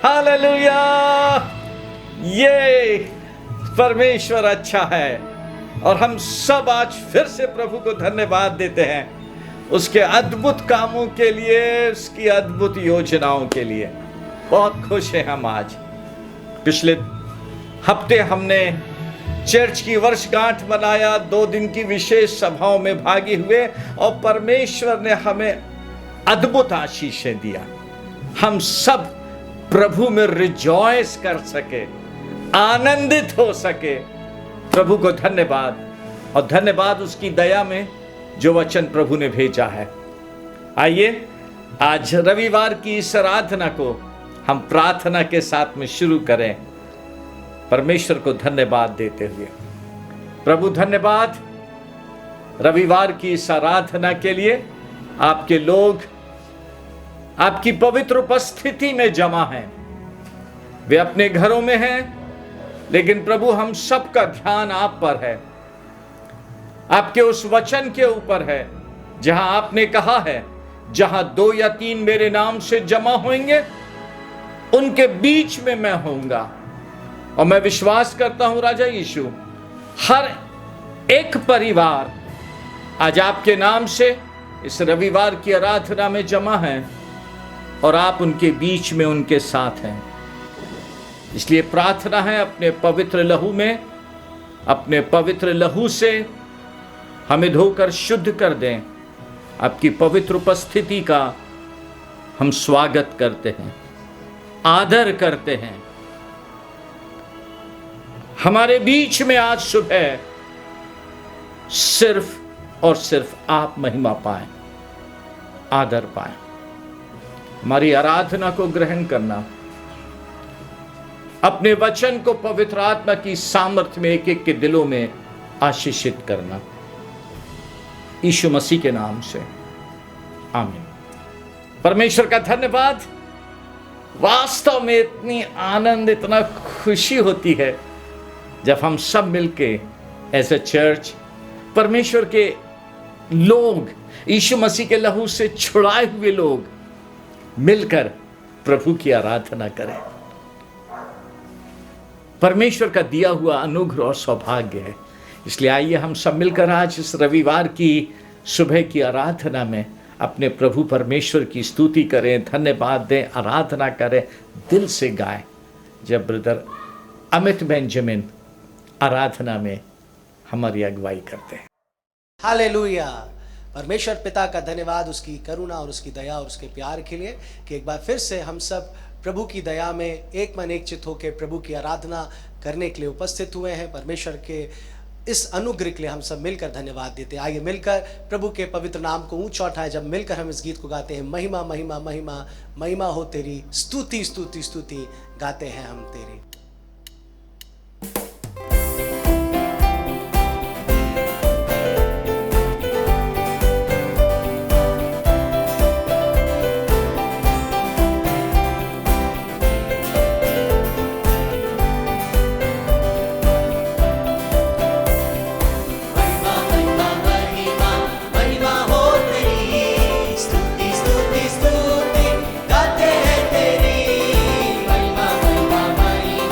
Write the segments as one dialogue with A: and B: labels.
A: Hallelujah. ये परमेश्वर अच्छा है और हम सब आज फिर से प्रभु को धन्यवाद देते हैं उसके अद्भुत कामों के लिए, उसकी अद्भुत योजनाओं के लिए। बहुत खुश हैं हम आज। पिछले हफ्ते हमने चर्च की वर्षगांठ मनाया, 2 दिन की विशेष सभाओं में भागी हुए और परमेश्वर ने हमें अद्भुत आशीषें दिया। हम सब प्रभु में रिजॉयस कर सके, आनंदित हो सके। प्रभु को धन्यवाद, और धन्यवाद उसकी दया में जो वचन प्रभु ने भेजा है। आइए आज रविवार की इस आराधना को हम प्रार्थना के साथ में शुरू करें, परमेश्वर को धन्यवाद देते हुए। प्रभु धन्यवाद रविवार की इस आराधना के लिए। आपके लोग आपकी पवित्र उपस्थिति में जमा हैं। वे अपने घरों में हैं, लेकिन प्रभु हम सबका ध्यान आप पर है, आपके उस वचन के ऊपर है जहां आपने कहा है, जहां 2 या 3 मेरे नाम से जमा होंगे उनके बीच में मैं होऊंगा। और मैं विश्वास करता हूं राजा यीशु, हर एक परिवार आज आपके नाम से इस रविवार की आराधना में जमा है और आप उनके बीच में उनके साथ हैं। इसलिए प्रार्थना है अपने पवित्र लहू में, अपने पवित्र लहू से हमें धोकर शुद्ध कर दें। आपकी पवित्र उपस्थिति का हम स्वागत करते हैं, आदर करते हैं। हमारे बीच में आज सुबह सिर्फ और सिर्फ आप महिमा पाएं, आदर पाएं। हमारी आराधना को ग्रहण करना, अपने वचन को पवित्र आत्मा की सामर्थ्य में एक एक के दिलों में आशीषित करना, यीशु मसीह के नाम से आमीन। परमेश्वर का धन्यवाद। वास्तव में इतनी आनंद, इतना खुशी होती है जब हम सब मिलके एज ए चर्च, परमेश्वर के लोग, यीशु मसीह के लहू से छुड़ाए हुए लोग मिलकर प्रभु की आराधना करें। परमेश्वर का दिया हुआ अनुग्रह और सौभाग्य है। इसलिए आइए हम सब मिलकर आज इस रविवार की सुबह की आराधना में अपने प्रभु परमेश्वर की स्तुति करें, धन्यवाद दें, आराधना करें, दिल से गाएं। जब ब्रदर अमित बेंजामिन आराधना में हमारी अगुवाई करते हैं।
B: हालेलुया। परमेश्वर पिता का धन्यवाद उसकी करुणा और उसकी दया और उसके प्यार के लिए कि एक बार फिर से हम सब प्रभु की दया में एक मन एक चित्त होकर प्रभु की आराधना करने के लिए उपस्थित हुए हैं। परमेश्वर के इस अनुग्रह के लिए हम सब मिलकर धन्यवाद देते हैं। आइए मिलकर प्रभु के पवित्र नाम को ऊंचा उठाएं। जब मिलकर हम इस गीत को गाते हैं, महिमा महिमा महिमा महिमा हो तेरी, स्तुति स्तुति स्तुति गाते हैं हम तेरी।
C: स्तुति स्तुति गाते हैं तेरी, महिमा महिमा महिमा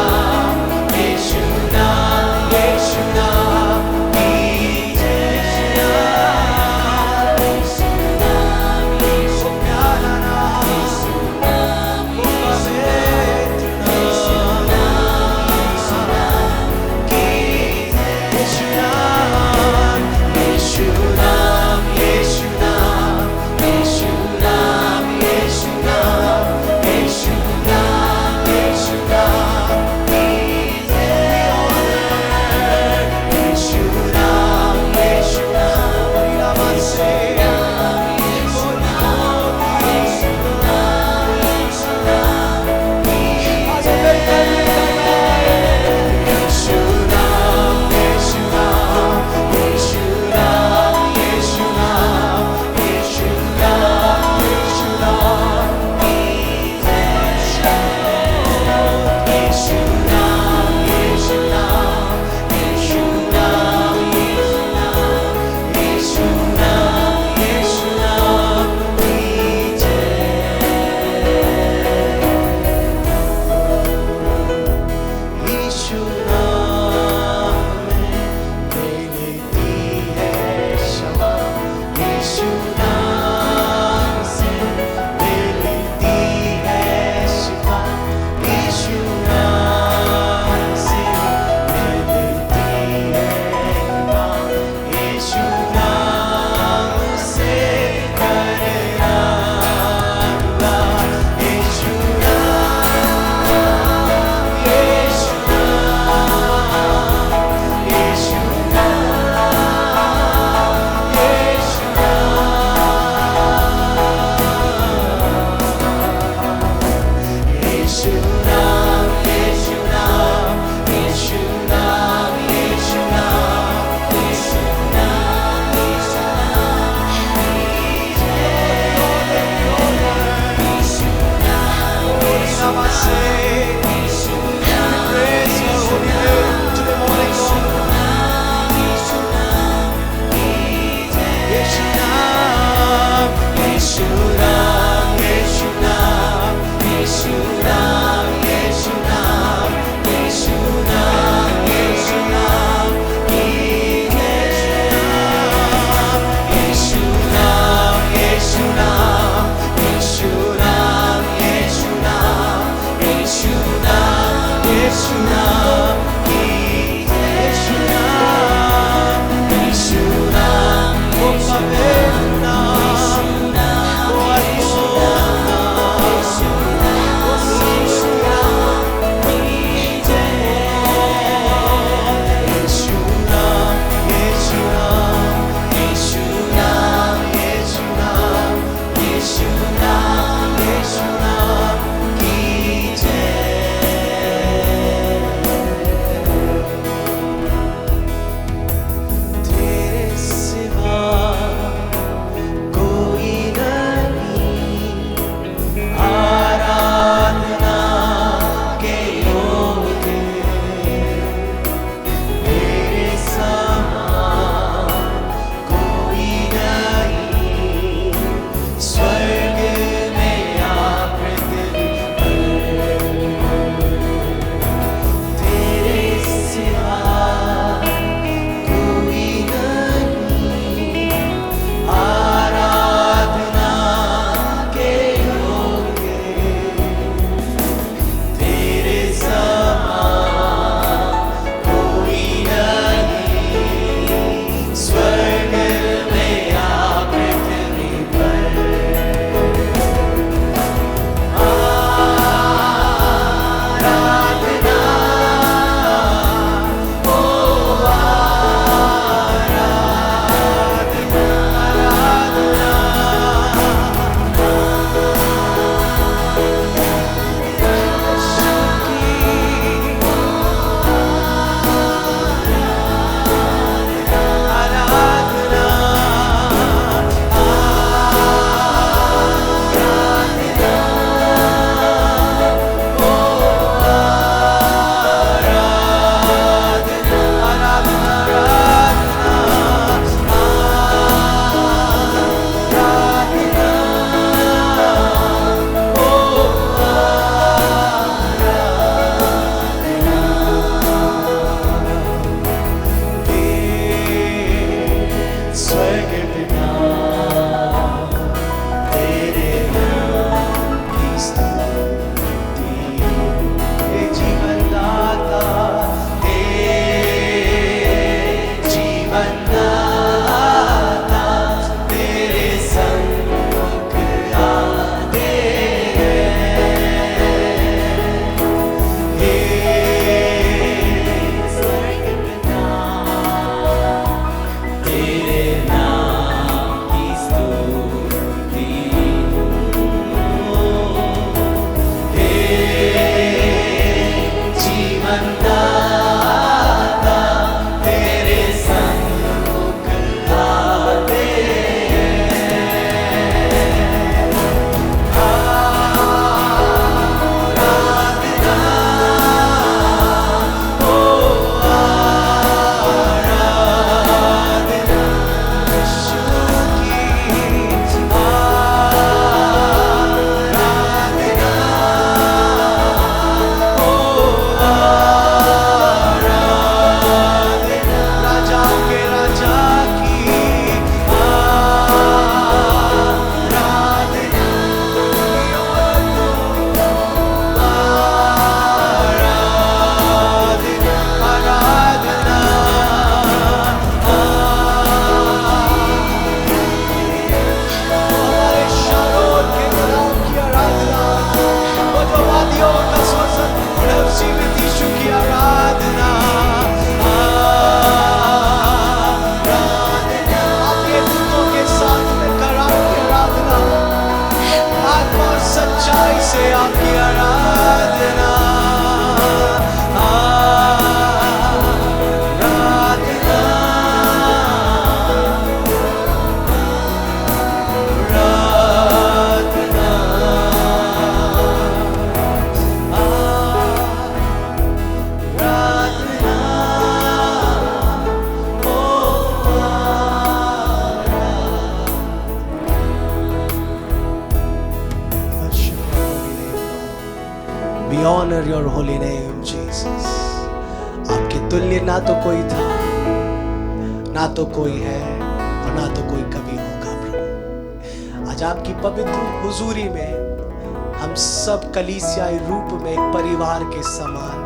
B: honor your holy name, Jesus. आपके तुल्य ना तो कोई था, ना तो कोई है और ना तो कोई कभी होगा प्रभु। आज आपकी पवित्र हुजूरी में हम सब कलीसियाई रूप में एक परिवार के समान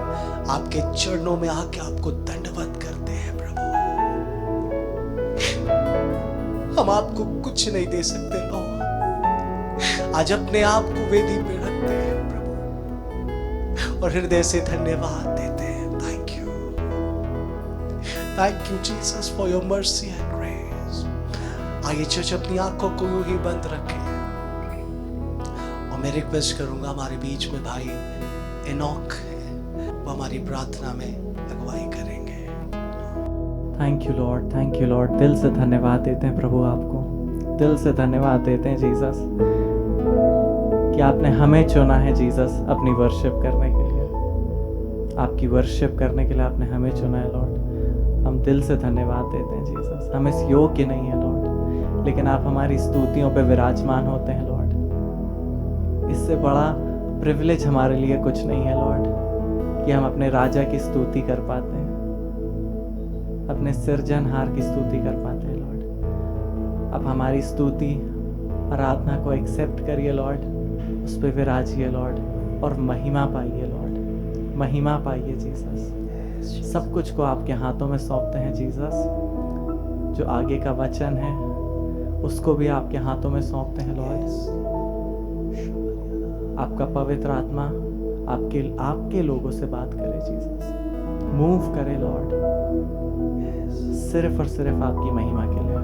B: आपके चरणों में आके आपको दंडवत करते हैं प्रभु। हम आपको कुछ नहीं दे सकते लॉर्ड, आज अपने आप को वेदी पे रखते हैं प्रभु और हृदय से धन्यवाद देते हैं। Thank you Jesus for your mercy and grace. आइए चर्च अपनी आंखों को यूं ही बंद रखें और मैं रिक्वेस्ट करूंगा हमारे बीच में भाई एनॉक है, वो हमारी प्रार्थना में अगुवाई करेंगे।
C: Thank you Lord. दिल से धन्यवाद देते हैं प्रभु आपको, दिल से धन्यवाद देते हैं जीसस कि आपने हमें चुना है जीसस अपनी वर्शिप करने के लिए, आपकी वर्शिप करने के लिए आपने हमें चुना है लॉर्ड। हम दिल से धन्यवाद देते हैं जीसस। हम इस योग्य नहीं है लॉर्ड, लेकिन आप हमारी स्तुतियों पे विराजमान होते हैं लॉर्ड। इससे बड़ा प्रिविलेज हमारे लिए कुछ नहीं है लॉर्ड कि हम अपने राजा की स्तुति कर पाते हैं, अपने सिरजनहार की स्तुति कर पाते हैं लॉर्ड। आप हमारी स्तुति आराधना को एक्सेप्ट करिए लॉर्ड, उस पर विराजिए लॉर्ड और महिमा पाइए लॉर्ड, महिमा पाइए जीसस। सब कुछ को आपके हाथों में सौंपते हैं जीसस। जो आगे का वचन है उसको भी आपके हाथों में सौंपते हैं लॉर्ड। आपका पवित्र आत्मा आपके लोगों से बात करे जीसस, मूव करे लॉर्ड, सिर्फ और सिर्फ आपकी महिमा के लिए।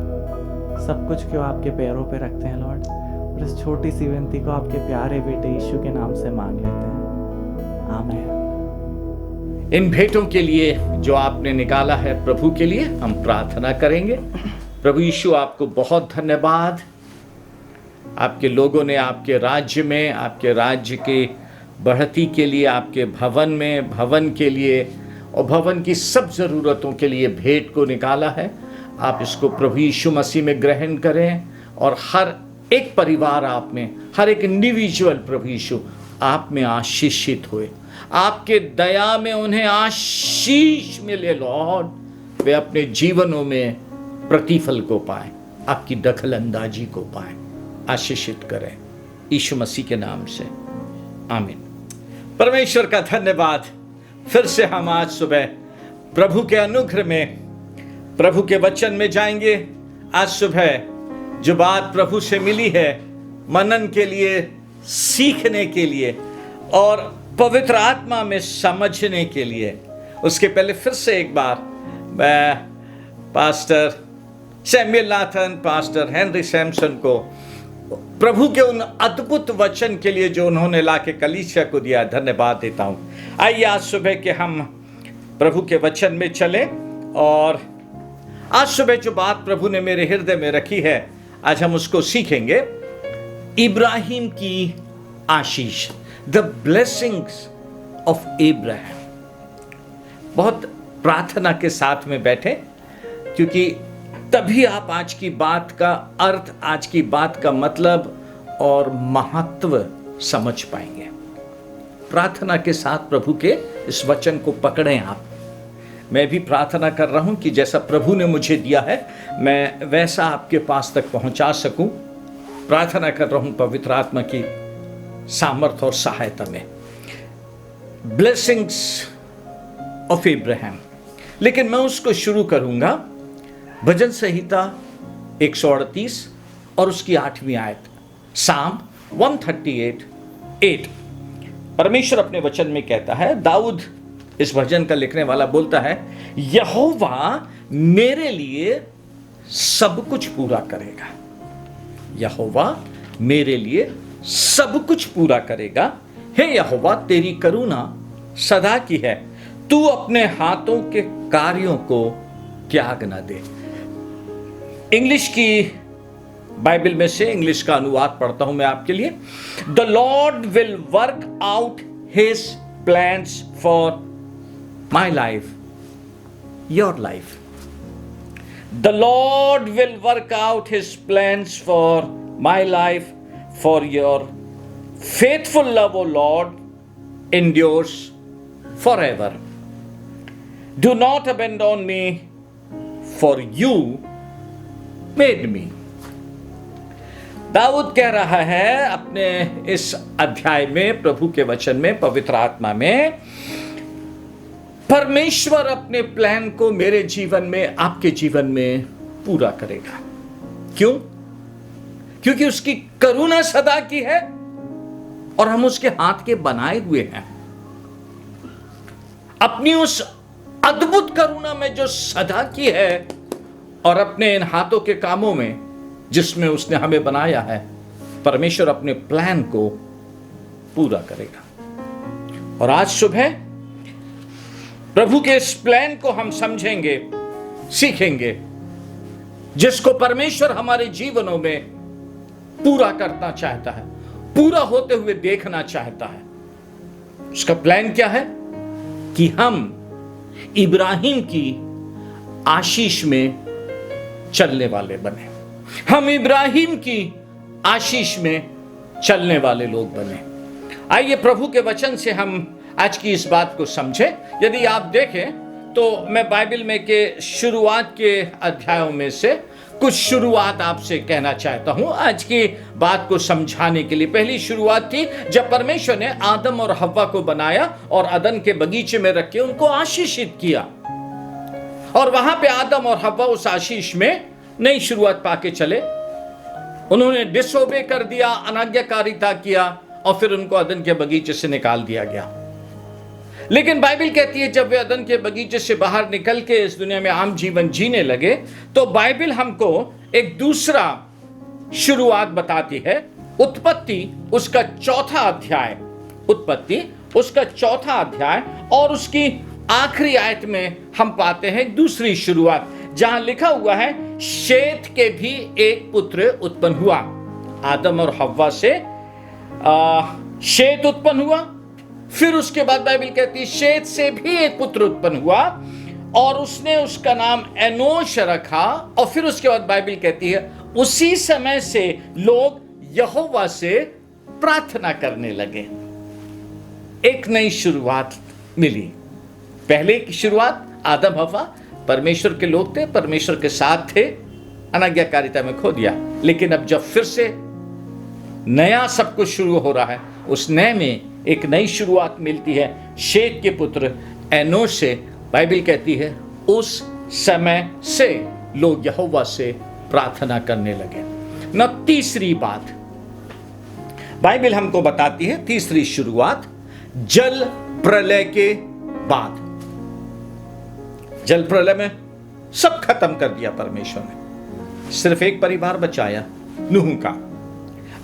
C: सब कुछ क्यों आपके पैरों पे रखते हैं लॉर्ड, और इस छोटी सी विनती को आपके प्यारे बेटे यीशु के नाम से मांग लेते हैं, आमीन।
A: इन भेंटों के लिए जो आपने निकाला है प्रभु के लिए हम प्रार्थना करेंगे। प्रभु यीशु आपको बहुत धन्यवाद, आपके लोगों ने आपके राज्य में, आपके राज्य के बढ़ती के लिए, आपके भवन के लिए और भवन की सब ज़रूरतों के लिए भेंट को निकाला है। आप इसको प्रभु यीशु मसीह में ग्रहण करें और हर एक परिवार आप में, हर एक इंडिविजुअल प्रभु यीशु आप में आशीषित हुए, आपके दया में उन्हें आशीष मिले लॉर्ड। वे अपने जीवनों में प्रतिफल को पाएं, आपकी दखल अंदाजी को पाएं। आशीषित करें यीशु मसीह के नाम से, आमीन। परमेश्वर का धन्यवाद। फिर से हम आज सुबह प्रभु के अनुग्रह में, प्रभु के वचन में जाएंगे। आज सुबह जो बात प्रभु से मिली है, मनन के लिए, सीखने के लिए और पवित्र आत्मा में समझने के लिए, उसके पहले फिर से एक बार मैं pastor Samuel Nathan, pastor Henry Samson को प्रभु के उन अद्भुत वचन के लिए जो उन्होंने लाके कलीसिया को दिया, धन्यवाद देता हूं। आइए आज सुबह के हम प्रभु के वचन में चलें और आज सुबह जो बात प्रभु ने मेरे हृदय में रखी है, आज हम उसको सीखेंगे। इब्राहिम की आशीष, द ब्लेसिंग्स ऑफ इब्राहिम। बहुत प्रार्थना के साथ में बैठे, क्योंकि तभी आप आज की बात का अर्थ, आज की बात का मतलब और महत्व समझ पाएंगे। प्रार्थना के साथ प्रभु के इस वचन को पकड़ें आप। मैं भी प्रार्थना कर रहा हूं कि जैसा प्रभु ने मुझे दिया है मैं वैसा आपके पास तक पहुंचा सकूं। प्रार्थना कर रहा हूं पवित्र आत्मा की सामर्थ और सहायता में। ब्लेसिंग्स ऑफ इब्राहिम, लेकिन मैं उसको शुरू करूंगा भजन संहिता 138 और उसकी 8वीं आयत, साम 138:8। परमेश्वर अपने वचन में कहता है, दाऊद इस भजन का लिखने वाला बोलता है, यहोवा मेरे लिए सब कुछ पूरा करेगा। यहोवा मेरे लिए सब कुछ पूरा करेगा। हे यहोवा, तेरी करुणा सदा की है, तू अपने हाथों के कार्यों को त्याग न दे। इंग्लिश की बाइबल में से इंग्लिश का अनुवाद पढ़ता हूं मैं आपके लिए। The lord will work out his plans for my life, your life. The lord will work out his plans for my life, for your faithful love, O Lord, endures forever. Do not abandon me, for you made me. Dawood कह रहा है अपने इस अध्याय में, प्रभु के वचन में, पवित्र आत्मा में, परमेश्वर अपने प्लान को मेरे जीवन में, आपके जीवन में पूरा करेगा। क्यों? क्योंकि उसकी करुणा सदा की है और हम उसके हाथ के बनाए हुए हैं। अपनी उस अद्भुत करुणा में जो सदा की है और अपने इन हाथों के कामों में जिसमें उसने हमें बनाया है, परमेश्वर अपने प्लान को पूरा करेगा। और आज सुबह प्रभु के इस प्लान को हम समझेंगे, सीखेंगे, जिसको परमेश्वर हमारे जीवनों में पूरा करना चाहता है, पूरा होते हुए देखना चाहता है। उसका प्लान क्या है? कि हम इब्राहिम की आशीष में चलने वाले बने, हम इब्राहिम की आशीष में चलने वाले लोग बने। आइए प्रभु के वचन से हम आज की इस बात को समझें। यदि आप देखें तो मैं बाइबल में के शुरुआत के अध्यायों में से कुछ शुरुआत आपसे कहना चाहता हूं आज की बात को समझाने के लिए। पहली शुरुआत थी जब परमेश्वर ने आदम और हव्वा को बनाया और अदन के बगीचे में रख के उनको आशीषित किया, और वहां पे आदम और हव्वा उस आशीष में नई शुरुआत पाके चले। उन्होंने डिसोबे कर दिया, अनाज्ञाकारिता किया, और फिर उनको अदन के बगीचे से निकाल दिया गया। लेकिन बाइबल कहती है जब वे अदन के बगीचे से बाहर निकल के इस दुनिया में आम जीवन जीने लगे, तो बाइबल हमको एक दूसरा शुरुआत बताती है। उत्पत्ति उसका चौथा अध्याय, उत्पत्ति उसका चौथा अध्याय और उसकी आखिरी आयत में हम पाते हैं एक दूसरी शुरुआत, जहां लिखा हुआ है शेत के भी एक पुत्र उत्पन्न हुआ। आदम और हव्वा से शेत उत्पन्न हुआ, फिर उसके बाद बाइबल कहती है शेत से भी एक पुत्र उत्पन्न हुआ और उसने उसका नाम एनोश रखा। और फिर उसके बाद बाइबल कहती है उसी समय से लोग यहोवा से प्रार्थना करने लगे। एक नई शुरुआत मिली। पहले की शुरुआत आदम हव्वा परमेश्वर के लोग थे, परमेश्वर के साथ थे, अनाज्ञाकारिता में खो दिया। लेकिन अब जब फिर से नया सब कुछ शुरू हो रहा है, उस नए में एक नई शुरुआत मिलती है शेत के पुत्र एनोश से। बाइबल कहती है उस समय से लोग यहोवा से प्रार्थना करने लगे। न तीसरी बात बाइबल हमको बताती है, तीसरी शुरुआत जल प्रलय के बाद। जल प्रलय में सब खत्म कर दिया परमेश्वर ने, सिर्फ एक परिवार बचाया, नूह का।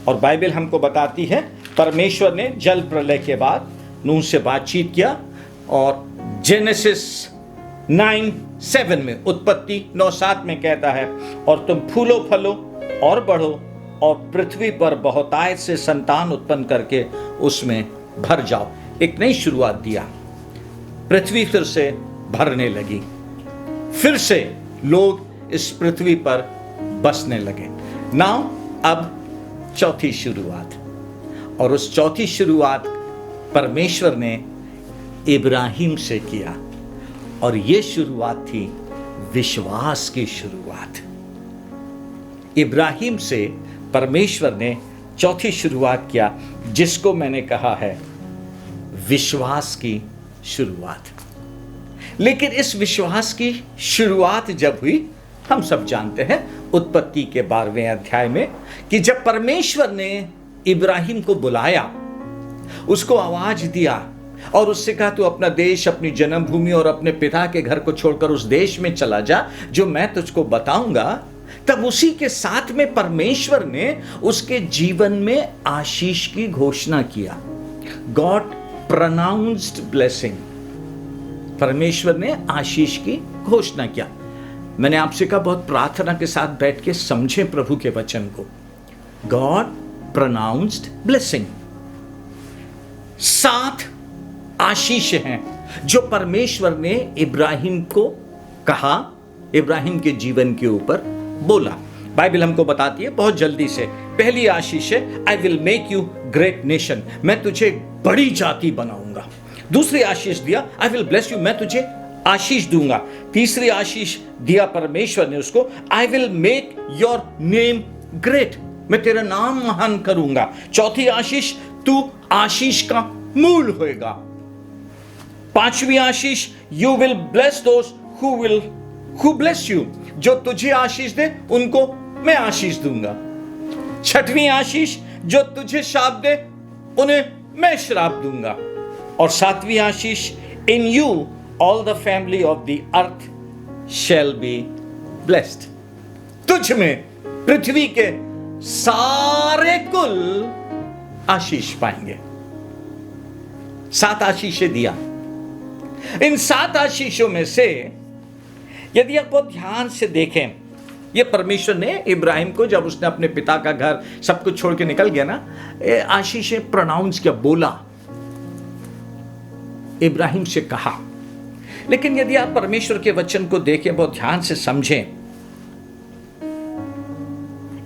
A: और बाइबल हमको बताती है परमेश्वर ने जल प्रलय के बाद नूह से बातचीत किया और जेनेसिस 9:7 में, उत्पत्ति 9:7 में कहता है और तुम फूलो फलो और बढ़ो और पृथ्वी पर बहुतायत से संतान उत्पन्न करके उसमें भर जाओ। एक नई शुरुआत दिया, पृथ्वी फिर से भरने लगी, फिर से लोग इस पृथ्वी पर बसने लगे। नाउ अब चौथी शुरुआत, और उस चौथी शुरुआत परमेश्वर ने इब्राहिम से किया, और यह शुरुआत थी विश्वास की शुरुआत। इब्राहिम से परमेश्वर ने चौथी शुरुआत किया, जिसको मैंने कहा है विश्वास की शुरुआत। लेकिन इस विश्वास की शुरुआत जब हुई, हम सब जानते हैं उत्पत्ति के 12वें अध्याय में, कि जब परमेश्वर ने इब्राहिम को बुलाया, उसको आवाज दिया और उससे कहा तू अपना देश, अपनी जन्मभूमि और अपने पिता के घर को छोड़कर उस देश में चला जा जो मैं तुझको बताऊंगा, तब उसी के साथ में परमेश्वर ने उसके जीवन में आशीष की घोषणा किया। गॉड प्रोनाउंस्ड ब्लेसिंग, परमेश्वर ने आशीष की घोषणा किया। मैंने आपसे कहा बहुत प्रार्थना के साथ बैठ के समझे प्रभु के वचन को। गॉड प्रोनाउंस्ड ब्लेसिंग, 7 आशीष हैं जो परमेश्वर ने इब्राहिम को कहा, इब्राहिम के जीवन के ऊपर बोला। बाइबल हमको बताती है बहुत जल्दी से। पहली आशीष है I will make you great nation, मैं तुझे एक बड़ी जाति बनाऊंगा। दूसरी आशीष दिया, आई विल ब्लेस यू, मैं तुझे आशीष दूंगा। तीसरी आशीष दिया परमेश्वर ने उसको, I will make your name great, मैं तेरा नाम महान करूंगा। चौथी आशीष, तू आशीष का मूल होएगा। पांचवी आशीष, you will bless those who bless you, जो तुझे आशीष दे उनको मैं आशीष दूंगा। छठवीं आशीष, जो तुझे श्राप दे उन्हें मैं श्राप दूंगा। और सातवीं आशीष, in you all the family of the earth shall be blessed, तुझ में पृथ्वी के सारे कुल आशीष पाएंगे। 7 आशीषें दिया। इन 7 आशीषों में से यदि आप बहुत ध्यान से देखें, ये परमेश्वर ने इब्राहिम को, जब उसने अपने पिता का घर सब कुछ छोड़ के निकल गया ना, आशीषें प्रोनाउंस किया, बोला, इब्राहिम से कहा। लेकिन यदि आप परमेश्वर के वचन को देखें, बहुत ध्यान से समझें,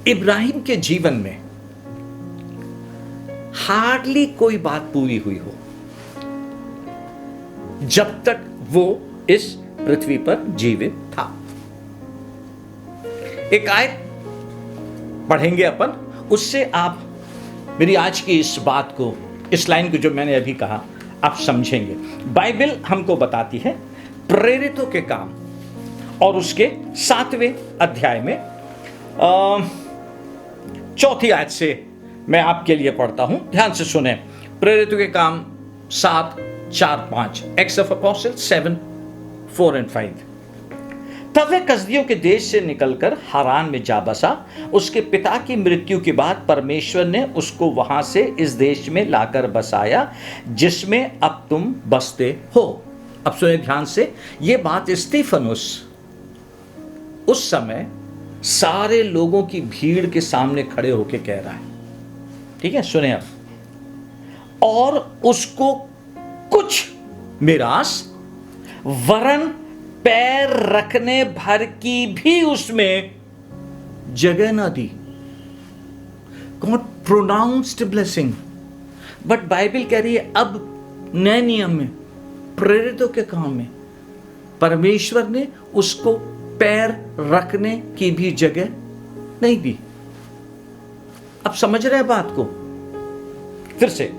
A: इब्राहिम के जीवन में हार्डली कोई बात पूरी हुई हो जब तक वो इस पृथ्वी पर जीवित था। एक आयत पढ़ेंगे अपन, उससे आप मेरी आज की इस बात को, इस लाइन को जो मैंने अभी कहा, आप समझेंगे। बाइबल हमको बताती है प्रेरितों के काम, और उसके 7वें अध्याय में 4थी आयत से मैं आपके लिए पढ़ता हूं, ध्यान से सुने। प्रेरितों के काम 7:4-5, एक्ट्स ऑफ अपोस्टल्स 7:4 and 5। तब वह कसदियों के देश से निकलकर हारान में जा बसा। उसके पिता की मृत्यु के बाद परमेश्वर ने उसको वहां से इस देश में लाकर बसाया जिसमें अब तुम बसते हो। अब सुने ध्यान से, यह बात स्तीफनुस उस समय सारे लोगों की भीड़ के सामने खड़े होकर कह रहा है। ठीक है, सुने अब। और उसको कुछ मिरास वरन पैर रखने भर की भी उसमें जगह ना दी। God pronounced blessing, but Bible कह रही है अब नए नियम में, प्रेरितों के काम में परमेश्वर ने उसको पैर रखने की भी जगह नहीं दी। अब समझ रहे हैं बात को? फिर से,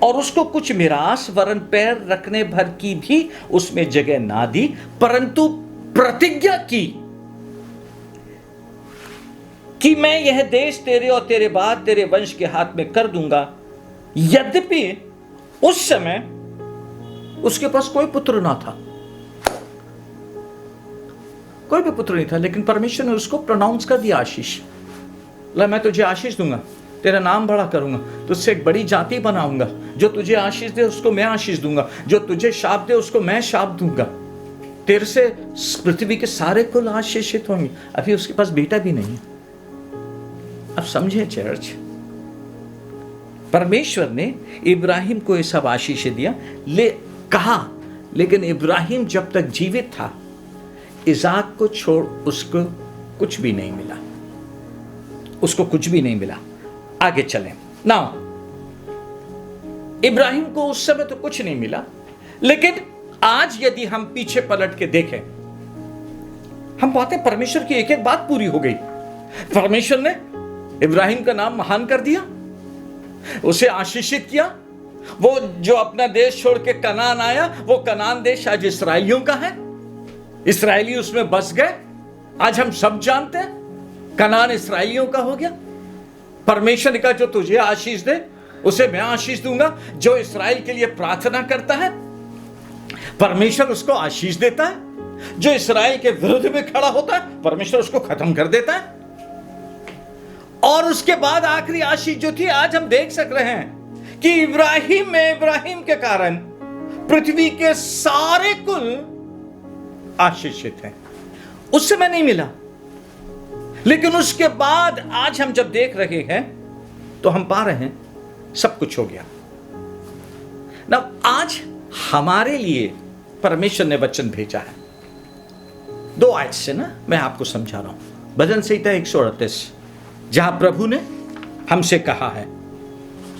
A: और उसको कुछ मिरास वरन पैर रखने भर की भी उसमें जगह ना दी, परंतु प्रतिज्ञा की कि मैं यह देश तेरे और तेरे बाद तेरे वंश के हाथ में कर दूंगा। यद्यपि उस समय उसके पास कोई पुत्र ना था, कोई भी पुत्र नहीं था, लेकिन परमेश्वर ने उसको प्रोनाउंस कर दिया आशीष। मैं तुझे आशीष दूंगा, तेरा नाम बड़ा करूंगा, तुझसे एक बड़ी जाति बनाऊंगा। जो तुझे आशीष दे उसको मैं आशीष दूंगा, जो तुझे शाप दे उसको मैं शाप दूंगा। तेरे से पृथ्वी के सारे कुल आशीषित होंगे। अभी उसके पास बेटा भी नहीं है। अब समझे चर्च, परमेश्वर ने इब्राहिम को ये सब आशीषें दिया, कहा, लेकिन इब्राहिम जब तक जीवित था इसाक को छोड़ उसको कुछ भी नहीं मिला, उसको कुछ भी नहीं मिला। आगे चलें ना, इब्राहिम को उस समय तो कुछ नहीं मिला, लेकिन आज यदि हम पीछे पलट के देखें, हम पाते हैं परमेश्वर की एक एक बात पूरी हो गई। परमेश्वर ने इब्राहिम का नाम महान कर दिया, उसे आशीषित किया। वो जो अपना देश छोड़ के कनान आया, वो कनान देश आज इस्राएलियों का है, इस्राएली उसमें बस गए। आज हम सब जानते हैं कनान इस्राएलियों का हो गया। परमेश्वर ने कहा जो तुझे आशीष दे उसे मैं आशीष दूंगा। जो इस्राएल के लिए प्रार्थना करता है परमेश्वर उसको आशीष देता है। जो इस्राएल के विरुद्ध में खड़ा होता है परमेश्वर उसको खत्म कर देता है। और उसके बाद आखिरी आशीष जो थी, आज हम देख सक रहे हैं कि इब्राहिम के कारण पृथ्वी के सारे कुल आशीषित हैं। उस समय नहीं मिला, लेकिन उसके बाद आज हम जब देख रहे हैं तो हम पा रहे हैं सब कुछ हो गया ना। आज हमारे लिए परमेश्वर ने वचन भेजा है। 2 आयत से ना मैं आपको समझा रहा हूं। भजन संहिता 138, जहां प्रभु ने हमसे कहा है,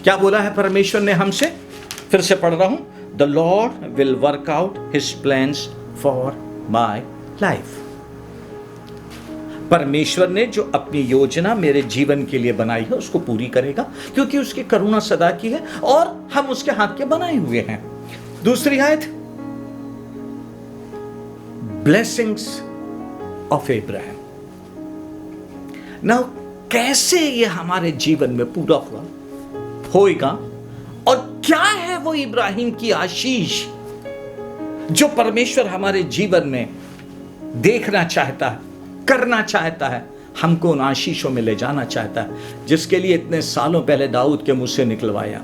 A: क्या बोला है परमेश्वर ने हमसे? फिर से पढ़ रहा हूं, the lord will work out his plans for my life. परमेश्वर ने जो अपनी योजना मेरे जीवन के लिए बनाई है उसको पूरी करेगा, क्योंकि उसकी करुणा सदा की है और हम उसके हाथ के बनाए हुए हैं। दूसरी आयत, ब्लेसिंग्स ऑफ इब्राहिम। नाउ कैसे ये हमारे जीवन में पूरा होएगा और क्या है वो इब्राहिम की आशीष जो परमेश्वर हमारे जीवन में देखना चाहता है, करना चाहता है, हमको उन आशीषों में ले जाना चाहता है, जिसके लिए इतने सालों पहले दाऊद के मुंह से निकलवाया।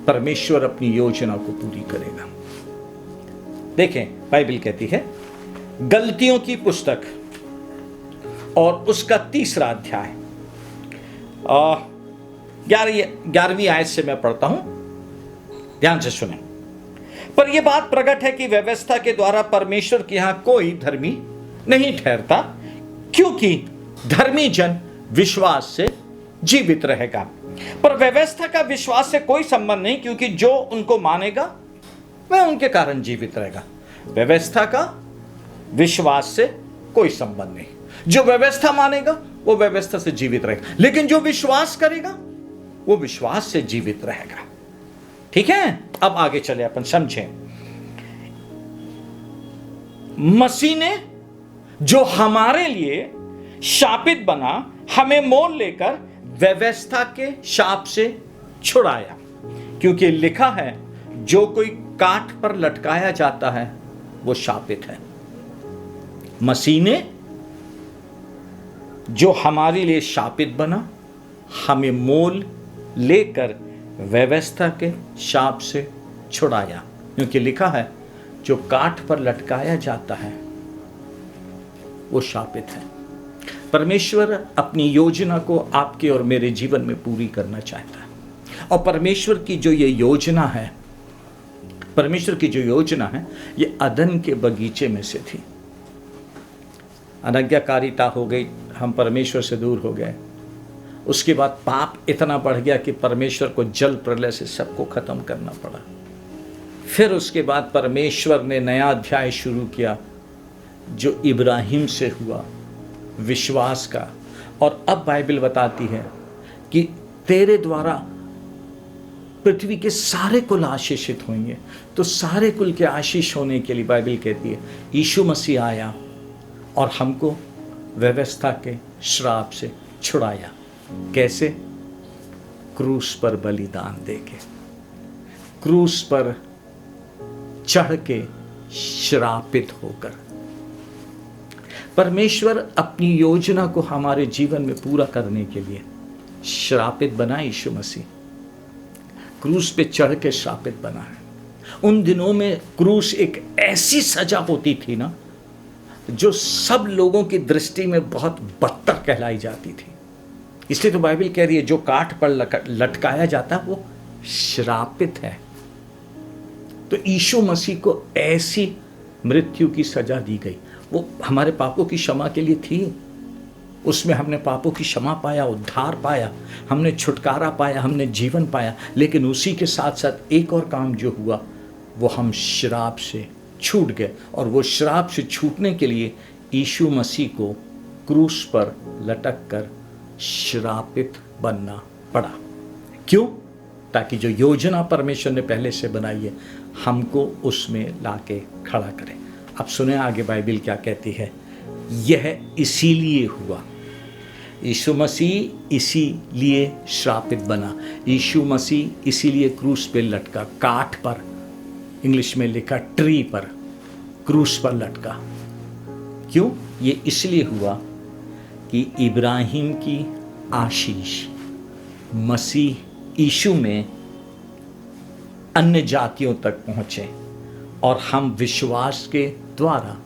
A: परमेश्वर अपनी योजना को पूरी करेगा। देखें, बाइबल कहती है गलतियों की पुस्तक और उसका 3रा अध्याय 11वीं आयत से मैं पढ़ता हूं, ध्यान से सुने। पर यह बात प्रकट है कि व्यवस्था के द्वारा परमेश्वर के यहां कोई धर्मी नहीं ठहरता, क्योंकि धर्मी जन विश्वास से जीवित रहेगा। पर व्यवस्था का विश्वास से कोई संबंध नहीं, क्योंकि जो उनको मानेगा वह उनके कारण जीवित रहेगा। व्यवस्था का विश्वास से कोई संबंध नहीं। जो व्यवस्था मानेगा वो व्यवस्था से जीवित रहेगा, लेकिन जो विश्वास करेगा वो विश्वास से जीवित रहेगा। ठीक है, अब आगे चले अपन समझें। मसीह ने जो हमारे लिए शापित बना, हमें मोल लेकर व्यवस्था के शाप से छुड़ाया, क्योंकि लिखा है जो कोई काठ पर लटकाया जाता है वो शापित है। मसीह ने जो हमारे लिए शापित बना, हमें मोल लेकर व्यवस्था के शाप से छुड़ाया, क्योंकि लिखा है जो काठ पर लटकाया जाता है वो शापित है। परमेश्वर अपनी योजना को आपके और मेरे जीवन में पूरी करना चाहता है, और परमेश्वर की जो ये योजना है, परमेश्वर की जो योजना है, ये अदन के बगीचे में से थी। अनाज्ञाकारिता हो गई, हम परमेश्वर से दूर हो गए। उसके बाद पाप इतना बढ़ गया कि परमेश्वर को जल प्रलय से सबको खत्म करना पड़ा। फिर उसके बाद परमेश्वर ने नया अध्याय शुरू किया जो इब्राहिम से हुआ, विश्वास का। और अब बाइबल बताती है कि तेरे द्वारा पृथ्वी के सारे कुल आशीषित होंगे। तो सारे कुल के आशीष होने के लिए बाइबल कहती है यीशु मसीह आया और हमको व्यवस्था के श्राप से छुड़ाया। कैसे? क्रूस पर बलिदान देके, क्रूस पर चढ़ के श्रापित होकर। परमेश्वर अपनी योजना को हमारे जीवन में पूरा करने के लिए श्रापित बना। यीशु मसीह क्रूस पे चढ़ के श्रापित बना है। उन दिनों में क्रूस एक ऐसी सजा होती थी ना, जो सब लोगों की दृष्टि में बहुत बदतर कहलाई जाती थी। इसलिए तो बाइबल कह रही है जो काठ पर लटकाया जाता वो श्रापित है। तो यीशु मसीह को ऐसी मृत्यु की सजा दी गई। वो हमारे पापों की क्षमा के लिए थी। उसमें हमने पापों की क्षमा पाया, उद्धार पाया, हमने छुटकारा पाया, हमने जीवन पाया। लेकिन उसी के साथ साथ एक और काम जो हुआ, वो हम श्राप से छूट गए। और वो श्राप से छूटने के लिए यीशु मसीह को क्रूस पर लटक कर श्रापित बनना पड़ा। क्यों? ताकि जो योजना परमेश्वर ने पहले से बनाई है, हमको उसमें लाके खड़ा करे। अब सुने आगे बाइबल क्या कहती है। यह इसीलिए हुआ, यीशु मसीह इसीलिए श्रापित बना, यीशु मसीह इसीलिए क्रूस पे लटका, काठ पर, इंग्लिश में लिखा ट्री पर, क्रूस पर लटका। क्यों? ये इसलिए हुआ कि इब्राहिम की आशीष मसीह यीशु में अन्य जातियों तक पहुंचे और हम विश्वास के द्वारा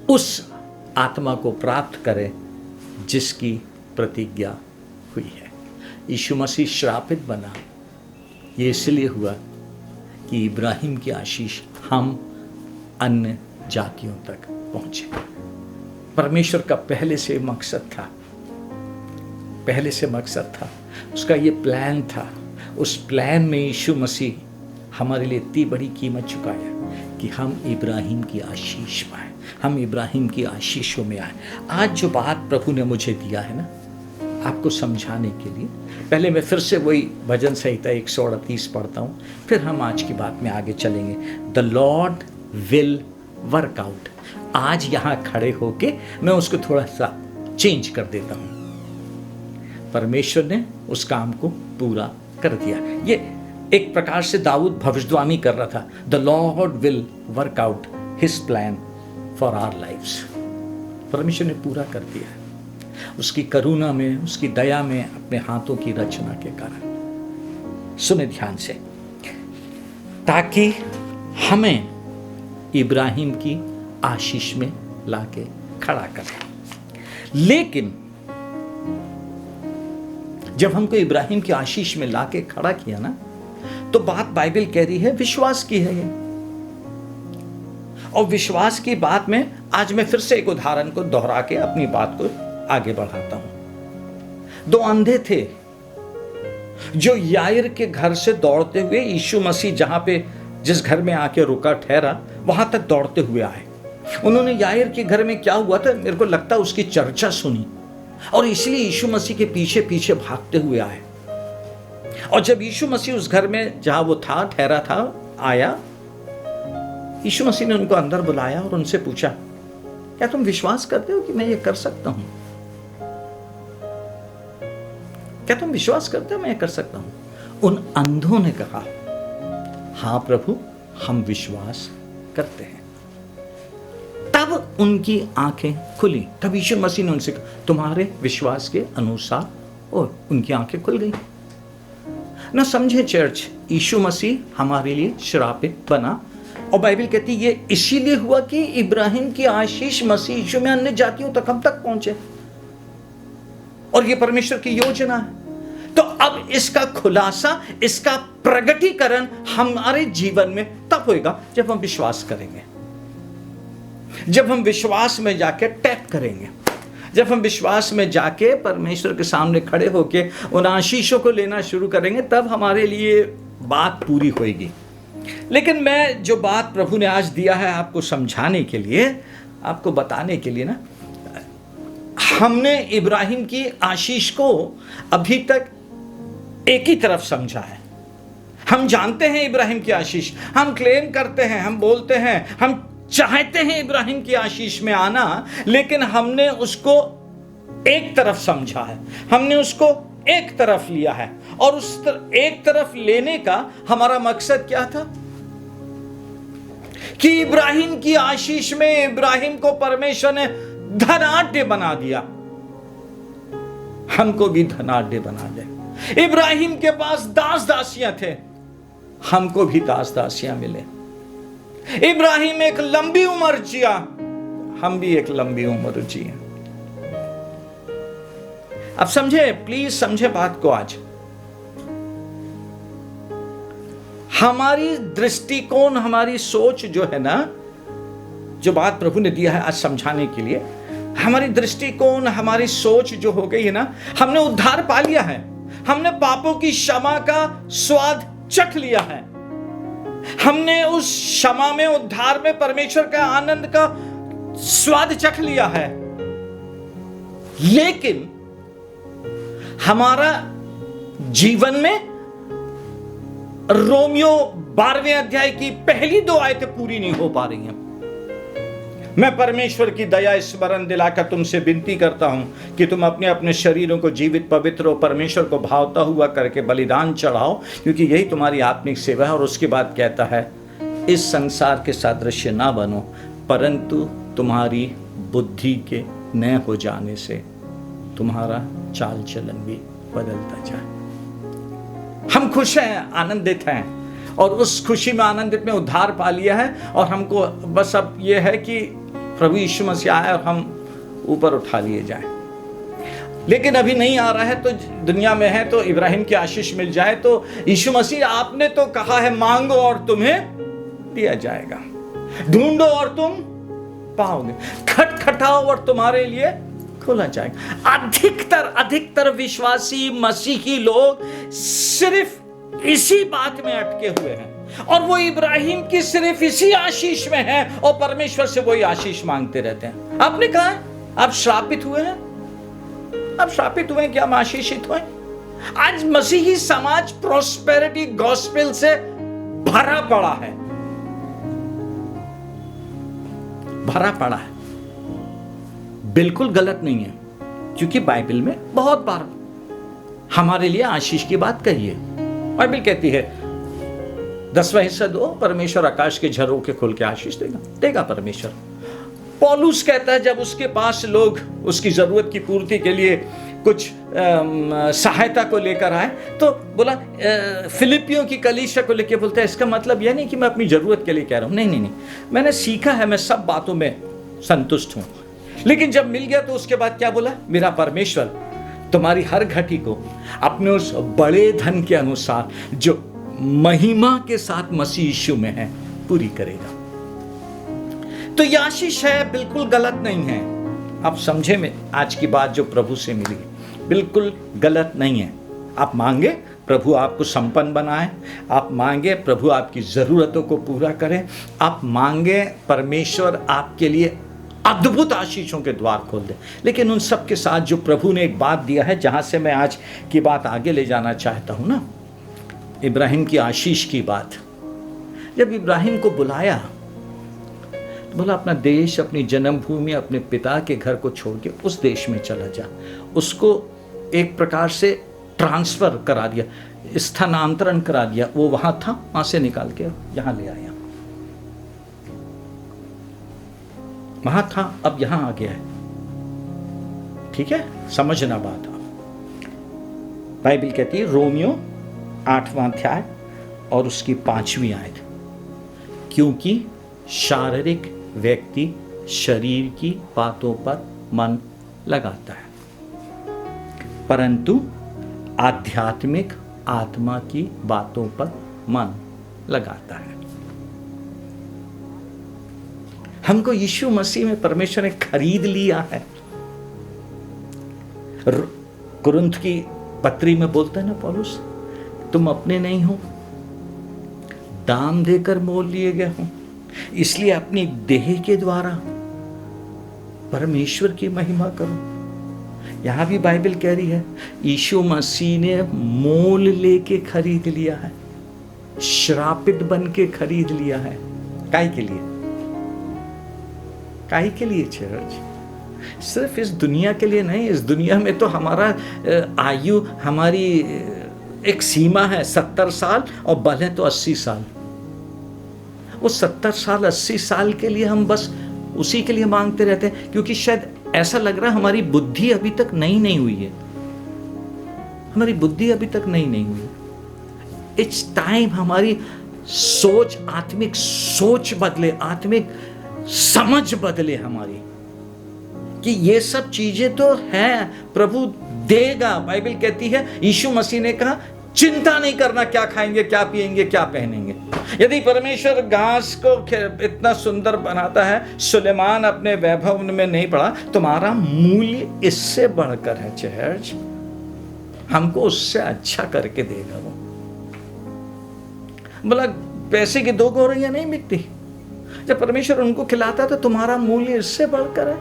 A: उस आत्मा को प्राप्त करें जिसकी प्रतिज्ञा हुई है। यीशु मसीह श्रापित बना, ये इसलिए हुआ कि इब्राहिम की आशीष हम अन्य जातियों तक पहुंचे। परमेश्वर का पहले से मकसद था पहले से मकसद था, उसका ये प्लान था। उस प्लान में यीशु मसीह हमारे लिए इतनी बड़ी कीमत चुकाया कि हम इब्राहिम की आशीष पाए, हम इब्राहिम की आशीषों में आए। आज जो बात प्रभु ने मुझे दिया है ना आपको समझाने के लिए, पहले मैं फिर से वही भजन संहिता 138 पढ़ता हूँ, फिर हम आज की बात में आगे चलेंगे। The lord will work out. आज यहाँ खड़े होके मैं उसको थोड़ा सा चेंज कर देता हूँ। परमेश्वर ने उस काम को पूरा कर दिया। ये एक प्रकार से दाऊद भविष्यवाणी कर रहा था, the lord will work out his plan for our lives. परमेश्वर ने पूरा कर दिया है उसकी करुणा में, उसकी दया में, अपने हाथों की रचना के कारण। सुने ध्यान से, ताकि हमें इब्राहिम की आशीष में लाके खड़ा करें। लेकिन जब हमको इब्राहिम की आशीष में लाके खड़ा किया ना, तो बात बाइबल कह रही है विश्वास की है ये। और विश्वास की बात में आज मैं फिर से एक उदाहरण को दोहरा के अपनी बात को आगे बढ़ाता हूं। 2 अंधे थे जो याईर के घर से दौड़ते हुए यीशु मसीह जहां पे जिस घर में आके रुका ठहरा वहां तक दौड़ते हुए आए। उन्होंने याईर के घर में क्या हुआ था मेरे को लगता है उसकी चर्चा सुनी और इसलिए यीशु मसीह के पीछे पीछे भागते हुए आए। और जब यीशु मसीह उस घर में जहां वो था ठहरा था आया, यीशु मसीह ने उनको अंदर बुलाया और उनसे पूछा, क्या तुम विश्वास करते हो कि मैं ये कर सकता हूं? क्या तुम विश्वास करते हो मैं ये कर सकता हूं? उन अंधों ने कहा, हां प्रभु, हम विश्वास करते हैं। तब उनकी आंखें खुली। तब यीशु मसीह ने उनसे कहा, तुम्हारे विश्वास के अनुसार, और उनकी आंखें खुल गई। ना समझे चर्च, यीशु मसीह हमारे लिए श्रापित बना। और बाइबल कहती है ये इसीलिए हुआ कि इब्राहिम की आशीष मसीह यीशु में अन्य जातियों तक हम तक पहुंचे, और ये परमेश्वर की योजना है। तो अब इसका खुलासा, इसका प्रगटीकरण हमारे जीवन में तब होगा जब हम विश्वास करेंगे, जब हम विश्वास में जाके टैप करेंगे, जब हम विश्वास में जाके परमेश्वर के सामने खड़े होके उन आशीषों को लेना शुरू करेंगे, तब हमारे लिए बात पूरी होगी। लेकिन मैं जो बात प्रभु ने आज दिया है आपको समझाने के लिए, आपको बताने के लिए ना, हमने इब्राहिम की आशीष को अभी तक एक ही तरफ समझा है। हम जानते हैं इब्राहिम की आशीष, हम क्लेम करते हैं, हम बोलते हैं, हम चाहते हैं इब्राहिम की आशीष में आना, लेकिन हमने उसको एक तरफ समझा है, हमने उसको एक तरफ लिया है। और उस एक तरफ लेने का हमारा मकसद क्या था? कि इब्राहिम की आशीष में इब्राहिम को परमेश्वर ने धनाढ्य बना दिया, हमको भी धनाढ्य बना दे। इब्राहिम के पास दास दासियां थे, हमको भी दास दासियां मिले। इब्राहिम एक लंबी उम्र जिया, हम भी एक लंबी उम्र जिए। अब समझे, प्लीज समझे बात को। आज हमारी दृष्टिकोण, हमारी सोच जो है ना, जो बात प्रभु ने दिया है आज समझाने के लिए, हमारी दृष्टिकोण, हमारी सोच जो हो गई है ना, हमने उद्धार पा लिया है, हमने पापों की क्षमा का स्वाद चख लिया है, हमने उस क्षमा में, उद्धार में परमेश्वर का आनंद का स्वाद चख लिया है। लेकिन हमारा जीवन में रोमियो 12वें अध्याय की पहली 2 आयतें पूरी नहीं हो पा रही हैं। मैं परमेश्वर की दया स्मरण दिलाकर तुमसे विनती करता हूं कि तुम अपने अपने शरीरों को जीवित, पवित्र और परमेश्वर को भावता हुआ करके बलिदान चढ़ाओ, क्योंकि यही तुम्हारी आत्मिक सेवा है। और उसके बाद कहता है, इस संसार के सादृश्य ना बनो, परंतु तुम्हारी बुद्धि के नए हो जाने से तुम्हारा चाल चलन भी बदलता जाए। हम खुश हैं, आनंदित हैं, और उस खुशी में, आनंदित में उद्धार पा लिया है, और हमको बस अब यह है कि प्रभु यीशु मसीह आए और हम ऊपर उठा लिए जाएं। लेकिन अभी नहीं आ रहा है, तो दुनिया में है तो इब्राहिम की आशीष मिल जाए। तो यीशु मसीह, आपने तो कहा है मांगो और तुम्हें दिया जाएगा, ढूंढो और तुम पाओगे, खटखटाओ और तुम्हारे लिए खोला जाएगा। अधिकतर विश्वासी मसीही लोग सिर्फ इसी बात में अटके हुए हैं और वो इब्राहिम की सिर्फ इसी आशीष में है और परमेश्वर से वही आशीष मांगते रहते हैं। आपने कहा है आप श्रापित हुए हैं, आप श्रापित हुए हैं कि हम आशीषित हुए? आज मसीही समाज प्रोस्पेरिटी गॉस्पेल से भरा पड़ा है, भरा पड़ा है। बिल्कुल गलत नहीं है, क्योंकि बाइबल में बहुत बार हमारे लिए आशीष की बात कही है। बाइबल कहती है 10वां हिस्सा दो, परमेश्वर आकाश के झरोखे खोल के आशीष देगा परमेश्वर। पौलुस कहता है जब उसके पास लोग उसकी जरूरत की पूर्ति के लिए कुछ सहायता को लेकर आए तो बोला, फिलिपियों की कलीसिया को लेकर बोलता है इसका मतलब यह नहीं कि मैं अपनी जरूरत के लिए कह रहा हूं, नहीं, मैंने सीखा है, मैं सब बातों में संतुष्ट हूं। लेकिन जब मिल गया तो उसके बाद क्या बोला, मेरा परमेश्वर तुम्हारी हर घटी को अपने उस बड़े धन के अनुसार जो महिमा के साथ मसीह यीशु में है पूरी करेगा। तो यह आशीष है, बिल्कुल गलत नहीं है। आप समझे में आज की बात जो प्रभु से मिली बिल्कुल गलत नहीं है। आप मांगे प्रभु आपको संपन्न बनाए, आप मांगे प्रभु आपकी जरूरतों को पूरा करे, आप मांगे परमेश्वर आपके लिए अद्भुत आशीषों के द्वार खोल दे। लेकिन उन सब के साथ जो प्रभु ने एक बात दिया है, जहां से मैं आज की बात आगे ले जाना चाहता हूं ना, इब्राहिम की आशीष की बात। जब इब्राहिम को बुलाया तो बोला अपना देश, अपनी जन्मभूमि, अपने पिता के घर को छोड़ के उस देश में चला जा। उसको एक प्रकार से ट्रांसफर करा दिया, स्थानांतरण करा दिया। वो वहां था, वहां से निकाल के यहां ले आया। वहां था, अब यहां आ गया है। ठीक है, समझना बात आप। बाइबल कहती है रोमियो 8वां अध्याय और उसकी 5वीं आयत, क्योंकि शारीरिक व्यक्ति शरीर की बातों पर मन लगाता है, परंतु आध्यात्मिक आत्मा की बातों पर मन लगाता है। हमको यीशु मसीह में परमेश्वर ने खरीद लिया है। कुरिन्थ की पत्री में बोलता है ना पौलुस, तुम अपने नहीं हो, दाम देकर मोल लिए गए हो, इसलिए अपनी देह के द्वारा परमेश्वर की महिमा करो। यहां भी बाइबल कह रही है यीशु मसीह ने मोल लेके खरीद लिया है, श्रापित बन के खरीद लिया है। काहे के लिए? काहे के लिए चर्च? सिर्फ इस दुनिया के लिए नहीं। इस दुनिया में तो हमारा आयु, हमारी एक सीमा है 70 साल और बल है तो 80 साल। वो 70 साल 80 साल के लिए हम बस उसी के लिए मांगते रहते हैं, क्योंकि शायद ऐसा लग रहा है हमारी बुद्धि अभी तक नहीं हुई है। हमारी बुद्धि अभी तक नहीं हुई है। इट्स टाइम हमारी सोच, आत्मिक सोच बदले, आत्मिक समझ बदले हमारी, कि ये सब चीजें तो हैं, प्रभु देगा। बाइबल कहती है, यीशु मसीह ने कहा चिंता नहीं करना क्या खाएंगे, क्या पिएंगे, क्या पहनेंगे। यदि परमेश्वर घास को इतना सुंदर बनाता है, सुलेमान अपने वैभव में नहीं पड़ा, तुम्हारा मूल्य इससे बढ़कर है चर्च। हमको उससे अच्छा करके देगा वो। बोला पैसे की 2 गौरैया नहीं बिकती, जब परमेश्वर उनको खिलाता है तो तुम्हारा मूल्य इससे बढ़कर है।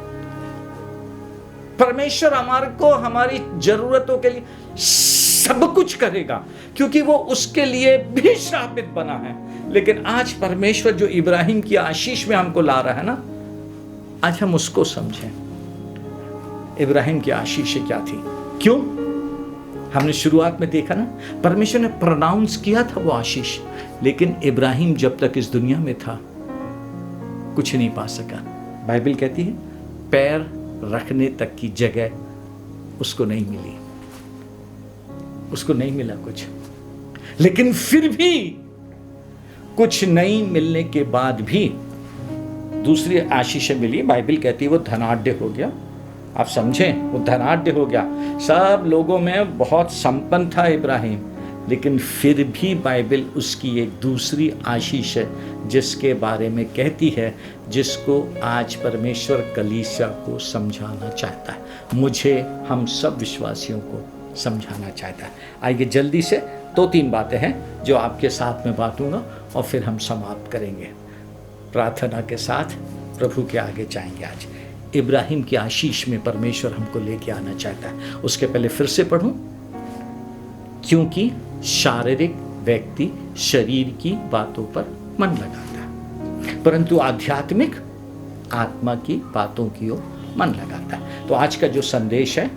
A: परमेश्वर हमारे को हमारी जरूरतों के लिए सब कुछ करेगा, क्योंकि वो उसके लिए भी श्रापित बना है। लेकिन आज परमेश्वर जो इब्राहिम की आशीष में हमको ला रहा है ना, आज हम उसको समझें। इब्राहिम की आशीष क्या थी? क्यों? हमने शुरुआत में देखा ना, परमेश्वर ने प्रोनाउंस किया था वो आशीष, लेकिन इब्राहिम जब तक इस दुनिया में था कुछ नहीं पा सका। बाइबल कहती है पैर रखने तक की जगह उसको नहीं मिली, उसको नहीं मिला कुछ। लेकिन फिर भी कुछ नहीं मिलने के बाद भी दूसरी आशीषें मिली। बाइबल कहती है वो धनाढ्य हो गया। आप समझें, वो धनाढ्य हो गया। सब लोगों में बहुत संपन्न था इब्राहिम, लेकिन फिर भी बाइबल उसकी एक दूसरी आशीष है जिसके बारे में कहती है, जिसको आज परमेश्वर कलीसिया को समझाना चाहता है, मुझे, हम सब विश्वासियों को समझाना चाहता है। आइए जल्दी से 2-3 बातें हैं जो आपके साथ में बांटूंगा और फिर हम समाप्त करेंगे। प्रार्थना के साथ प्रभु के आगे जाएंगे। आज इब्राहिम की आशीष में परमेश्वर हमको लेके आना चाहता है। उसके पहले फिर से पढ़ूं, क्योंकि शारीरिक व्यक्ति शरीर की बातों पर मन लगाता है, परंतु आध्यात्मिक आत्मा की बातों की ओर मन लगाता है। तो आज का जो संदेश है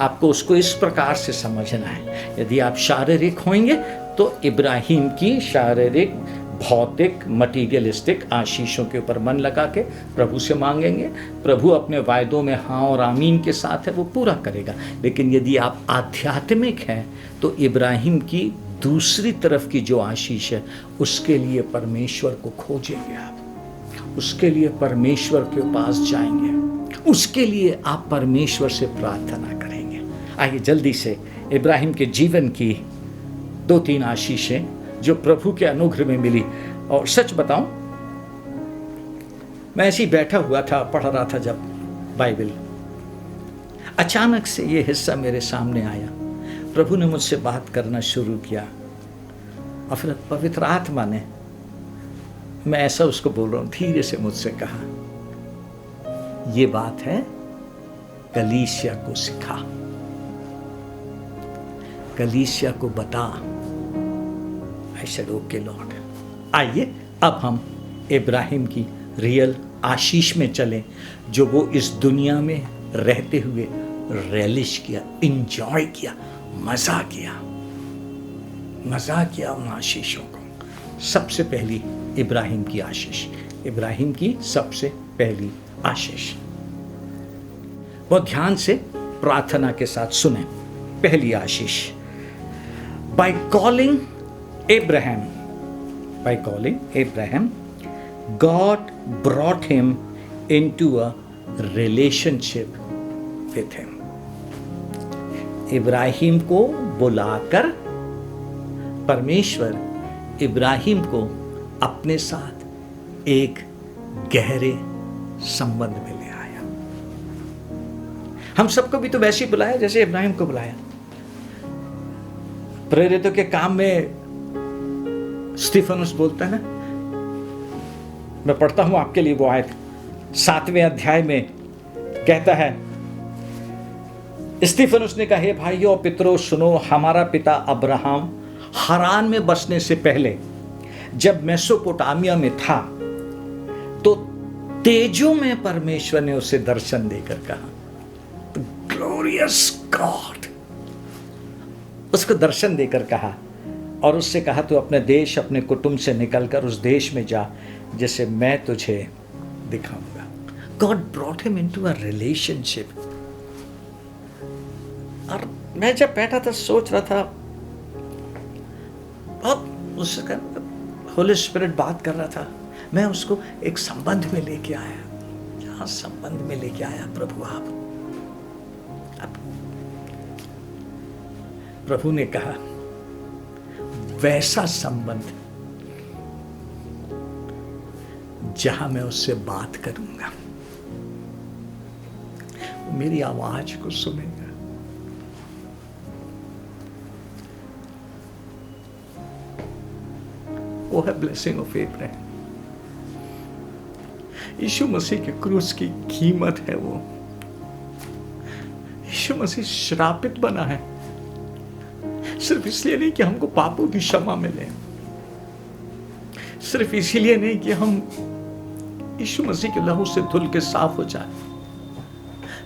A: आपको उसको इस प्रकार से समझना है। यदि आप शारीरिक होंगे तो इब्राहिम की शारीरिक, भौतिक, मटीरियलिस्टिक आशीषों के ऊपर मन लगा के प्रभु से मांगेंगे। प्रभु अपने वायदों में हाँ और आमीन के साथ है, वो पूरा करेगा। लेकिन यदि आप आध्यात्मिक हैं तो इब्राहिम की दूसरी तरफ की जो आशीष है उसके लिए परमेश्वर को खोजेंगे। आप उसके लिए परमेश्वर के पास जाएंगे, उसके लिए आप परमेश्वर से प्रार्थना करेंगे। आइए जल्दी से इब्राहिम के जीवन की 2-3 आशीषें जो प्रभु के अनुग्रह में मिली। और सच बताऊं, मैं ऐसे ही बैठा हुआ था, पढ़ रहा था जब बाइबल, अचानक से ये हिस्सा मेरे सामने आया। प्रभु ने मुझसे बात करना शुरू किया और फिर पवित्र आत्मा ने, मैं ऐसा उसको बोल रहा हूं, धीरे से मुझसे कहा, ये बात है कलीसिया को सिखा, कलीसिया को बता। I said, okay Lord। आइए अब हम इब्राहिम की रियल आशीष में चलें, जो वो इस दुनिया में रहते हुए रेलिश किया, इंजॉय किया, मजा किया उन आशीषों को। सबसे पहली इब्राहिम की आशीष, इब्राहिम की सबसे पहली आशीष, वो ध्यान से प्रार्थना के साथ सुने। पहली आशीष, by calling Abraham, God brought him into a relationship with him। Ibrahim को बुलाकर परमेश्वर इब्राहिम को अपने साथ एक गहरे संबंध में ले आया। हम सबको भी तो वैसे ही बुलाया जैसे इब्राहिम को बुलाया। प्रेरितों के काम में स्टीफनुस बोलता है ना, मैं पढ़ता हूं आपके लिए वो आयत, 7वें अध्याय में कहता है, स्टीफनुस ने कहा, हे भाइयों पितरों सुनो, हमारा पिता अब्राहम हरान में बसने से पहले जब मेसोपोटामिया में था तो तेजों में परमेश्वर ने उसे दर्शन देकर कहा, ग्लोरियस गॉड, उसको दर्शन देकर कहा और उससे कहा, तू अपने देश, अपने कुटुंब से निकलकर उस देश में जा जिसे मैं तुझे दिखाऊंगा। God brought him into a relationship. और मैं जब बैठा था सोच रहा था, बहुत उसका होली स्पिरिट बात कर रहा था, मैं उसको एक संबंध में लेके आया। जहां संबंध में लेके आया प्रभु, आप प्रभु ने कहा वैसा संबंध जहां मैं उससे बात करूंगा, मेरी आवाज को सुनेगा। वो है ब्लेसिंग ऑफ एब्राहम। यीशु मसीह के क्रूस की कीमत है वो। यीशु मसीह श्रापित बना है सिर्फ इसलिए नहीं कि हमको पापों की क्षमा मिले, सिर्फ इसीलिए नहीं कि हम यीशु मसीह के लहू से धुल के साफ हो जाए,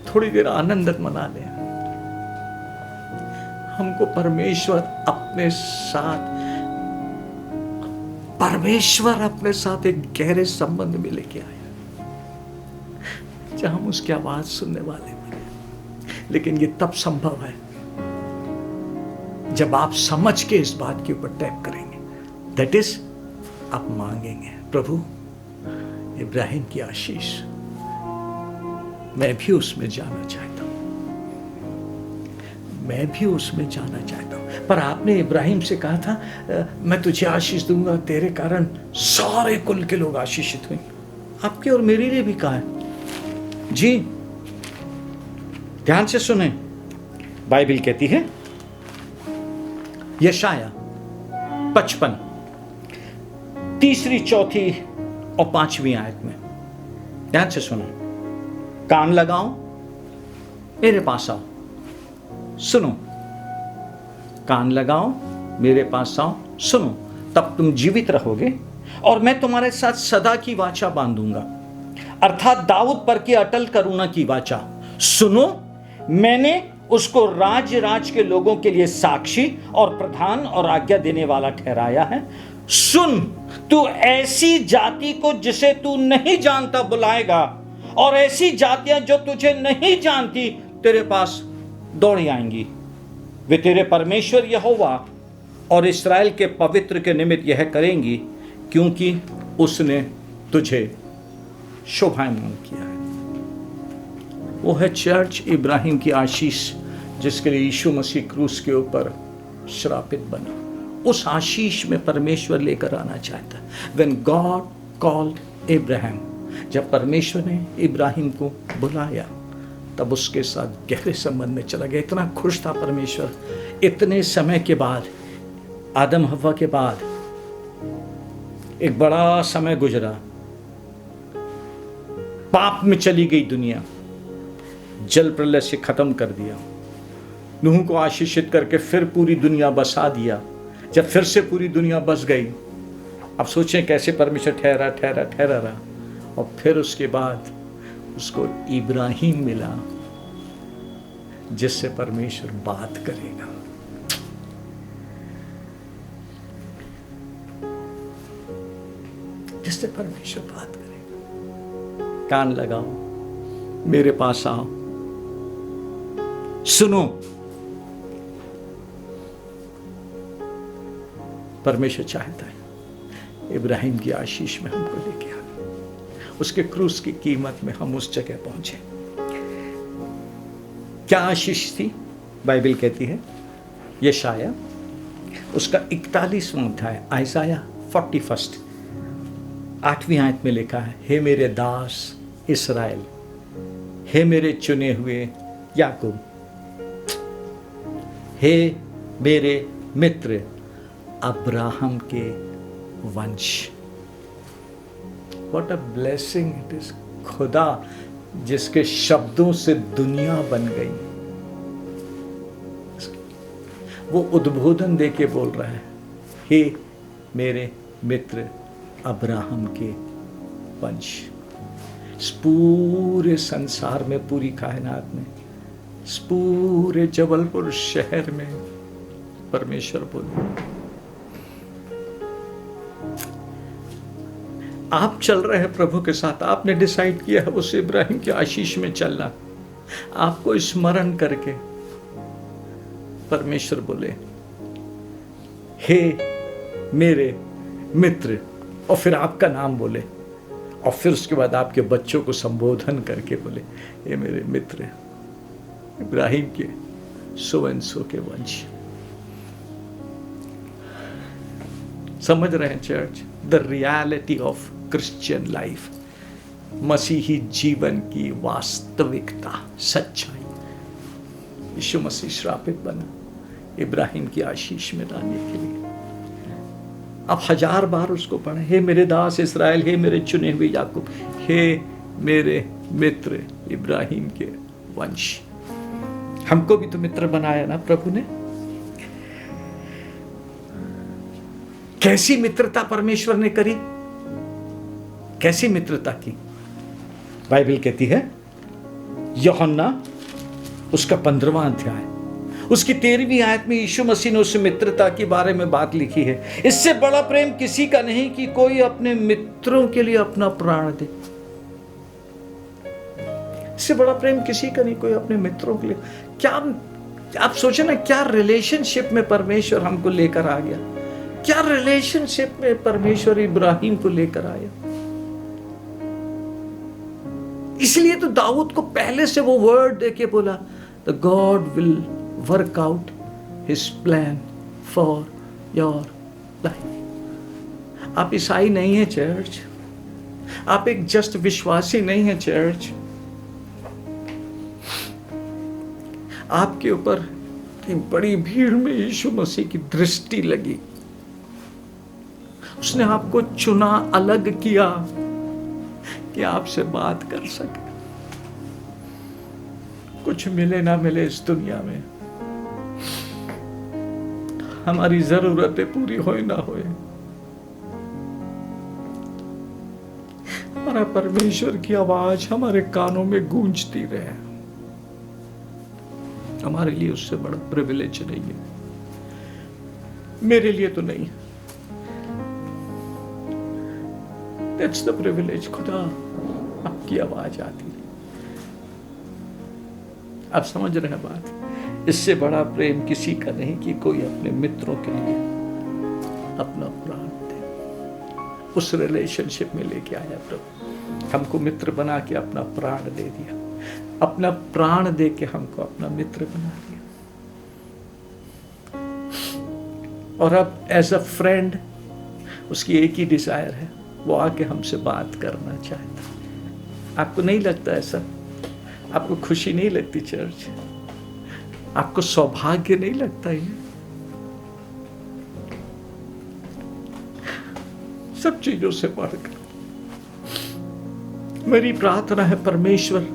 A: थोड़ी देर आनंद मना लें। हमको परमेश्वर अपने साथ एक गहरे संबंध में लेके आया, जहां हम उसकी आवाज सुनने वाले बने। लेकिन ये तब संभव है जब आप समझ के इस बात के ऊपर टैप करेंगे, दैट इज आप मांगेंगे, प्रभु इब्राहिम की आशीष, मैं भी उसमें जाना चाहता हूं, मैं भी उसमें जाना चाहता हूँ। पर आपने इब्राहिम से कहा था मैं तुझे आशीष दूंगा, तेरे कारण सारे कुल के लोग आशीषित हुए। आपके और मेरे लिए भी कहा है जी। ध्यान से सुने, बाइबल कहती है यशाया 55 तीसरी, चौथी और 5वीं आयत में, ध्यान से सुनो, कान लगाओ, मेरे पास आओ, सुनो, कान लगाओ, मेरे पास आओ, सुनो, तब तुम जीवित रहोगे और मैं तुम्हारे साथ सदा की वाचा बांधूंगा, अर्थात दाऊद पर की अटल करुणा की वाचा। सुनो, मैंने उसको राज के लोगों के लिए साक्षी और प्रधान और आज्ञा देने वाला ठहराया है। सुन, तू ऐसी जाति को जिसे तू नहीं जानता बुलाएगा और ऐसी जातियां जो तुझे नहीं जानती तेरे पास दौड़ी आएंगी। वे तेरे परमेश्वर यहोवा और इस्राएल के पवित्र के निमित्त यह करेंगी, क्योंकि उसने तुझे शोभायमान किया है। वो है चर्च इब्राहिम की आशीष, जिसके लिए यीशु मसीह क्रूस के ऊपर श्रापित बना। उस आशीष में परमेश्वर लेकर आना चाहता है। When God called Abraham, जब परमेश्वर ने इब्राहिम को बुलाया तब उसके साथ गहरे संबंध में चला गया। इतना खुश था परमेश्वर। इतने समय के बाद, आदम हव्वा के बाद एक बड़ा समय गुजरा, पाप में चली गई दुनिया, जल प्रलय से खत्म कर दिया, नूह को आशीषित करके फिर पूरी दुनिया बसा दिया। जब फिर से पूरी दुनिया बस गई, अब सोचें कैसे परमेश्वर ठहरा रहा। और फिर उसके बाद उसको इब्राहिम मिला, जिससे परमेश्वर बात करेगा। जिससे परमेश्वर बात करेगा। कान लगाओ, मेरे पास आओ, सुनो। परमेश्वर चाहता है इब्राहिम की आशीष में हमको लेके आ, उसके क्रूस की कीमत में हम उस जगह पहुंचे। क्या आशीष थी? बाइबल कहती है यशाया उसका 41वां अध्याय, आइसाया 41 8वीं आयत में लिखा है, हे मेरे दास इस्राएल, हे मेरे चुने हुए याकूब, हे मेरे मित्र अब्राहम के वंश। What a blessing it is। खुदा जिसके शब्दों से दुनिया बन गई, वो उद्बोधन दे के बोल रहा है, हे मेरे मित्र अब्राहम के वंश। इस पूरे संसार में, पूरी कायनात में, इस पूरे जबलपुर शहर में परमेश्वर बोले। आप चल रहे हैं प्रभु के साथ, आपने डिसाइड किया है उस इब्राहिम की आशीष में चलना। आपको स्मरण करके परमेश्वर बोले, हे मेरे मित्र, और फिर आपका नाम बोले, और फिर उसके बाद आपके बच्चों को संबोधन करके बोले, हे मेरे मित्र इब्राहिम के सो एंड सो के वंश। समझ रहे हैं church? The reality of Christian life, मसीही जीवन की वास्तविकता, सच्चाई। यीशु मसीह श्रापित बना इब्राहिम की आशीष में लाने के लिए। अब 1000 बार उसको पढ़े, हे मेरे दास इस्राएल, हे मेरे चुने हुए याकूब, हे मेरे मित्र इब्राहिम के वंश। हमको भी तो मित्र बनाया ना प्रभु ने। कैसी मित्रता परमेश्वर ने करी, कैसी मित्रता की। बाइबल कहती है यूहन्ना उसका 15वां अध्याय, उसकी 13वीं आयत में यीशु मसीह ने उस मित्रता के बारे में बात लिखी है, इससे बड़ा प्रेम किसी का नहीं कि कोई अपने मित्रों के लिए अपना प्राण दे। इससे बड़ा प्रेम किसी का नहीं, कोई अपने मित्रों के लिए। क्या आप सोचे ना, क्या रिलेशनशिप में परमेश्वर हमको लेकर आ गया, क्या रिलेशनशिप में परमेश्वर इब्राहिम को लेकर आया। इसलिए तो दाऊद को पहले से वो वर्ड देके बोला, the God will work out his plan for your life. आप ईसाई नहीं है चर्च, आप एक जस्ट विश्वासी नहीं है चर्च। आपके ऊपर एक बड़ी भीड़ में यीशु मसीह की दृष्टि लगी। उसने आपको चुना, अलग किया कि आपसे बात कर सके। कुछ मिले ना मिले इस दुनिया में, हमारी जरूरतें पूरी होए ना होए, हमारा परमेश्वर की आवाज हमारे कानों में गूंजती रहे, हमारे लिए उससे बड़ा प्रिविलेज नहीं है। मेरे लिए तो नहीं, दैट्स द प्रिविलेज। खुदा आपकी आवाज आती है। आप समझ रहे हैं बात? इससे बड़ा प्रेम किसी का नहीं कि कोई अपने मित्रों के लिए अपना प्राण दे। उस रिलेशनशिप में लेके आया प्रभु, हमको मित्र बना के अपना प्राण दे दिया, अपना प्राण दे के हमको अपना मित्र बना दिया। और अब एज अ फ्रेंड उसकी एक ही डिजायर है, वो आके हमसे बात करना चाहता है। आपको नहीं लगता ऐसा? आपको खुशी नहीं लगती चर्च? आपको सौभाग्य नहीं लगता ये? सब चीजों से बढ़कर मेरी प्रार्थना है परमेश्वर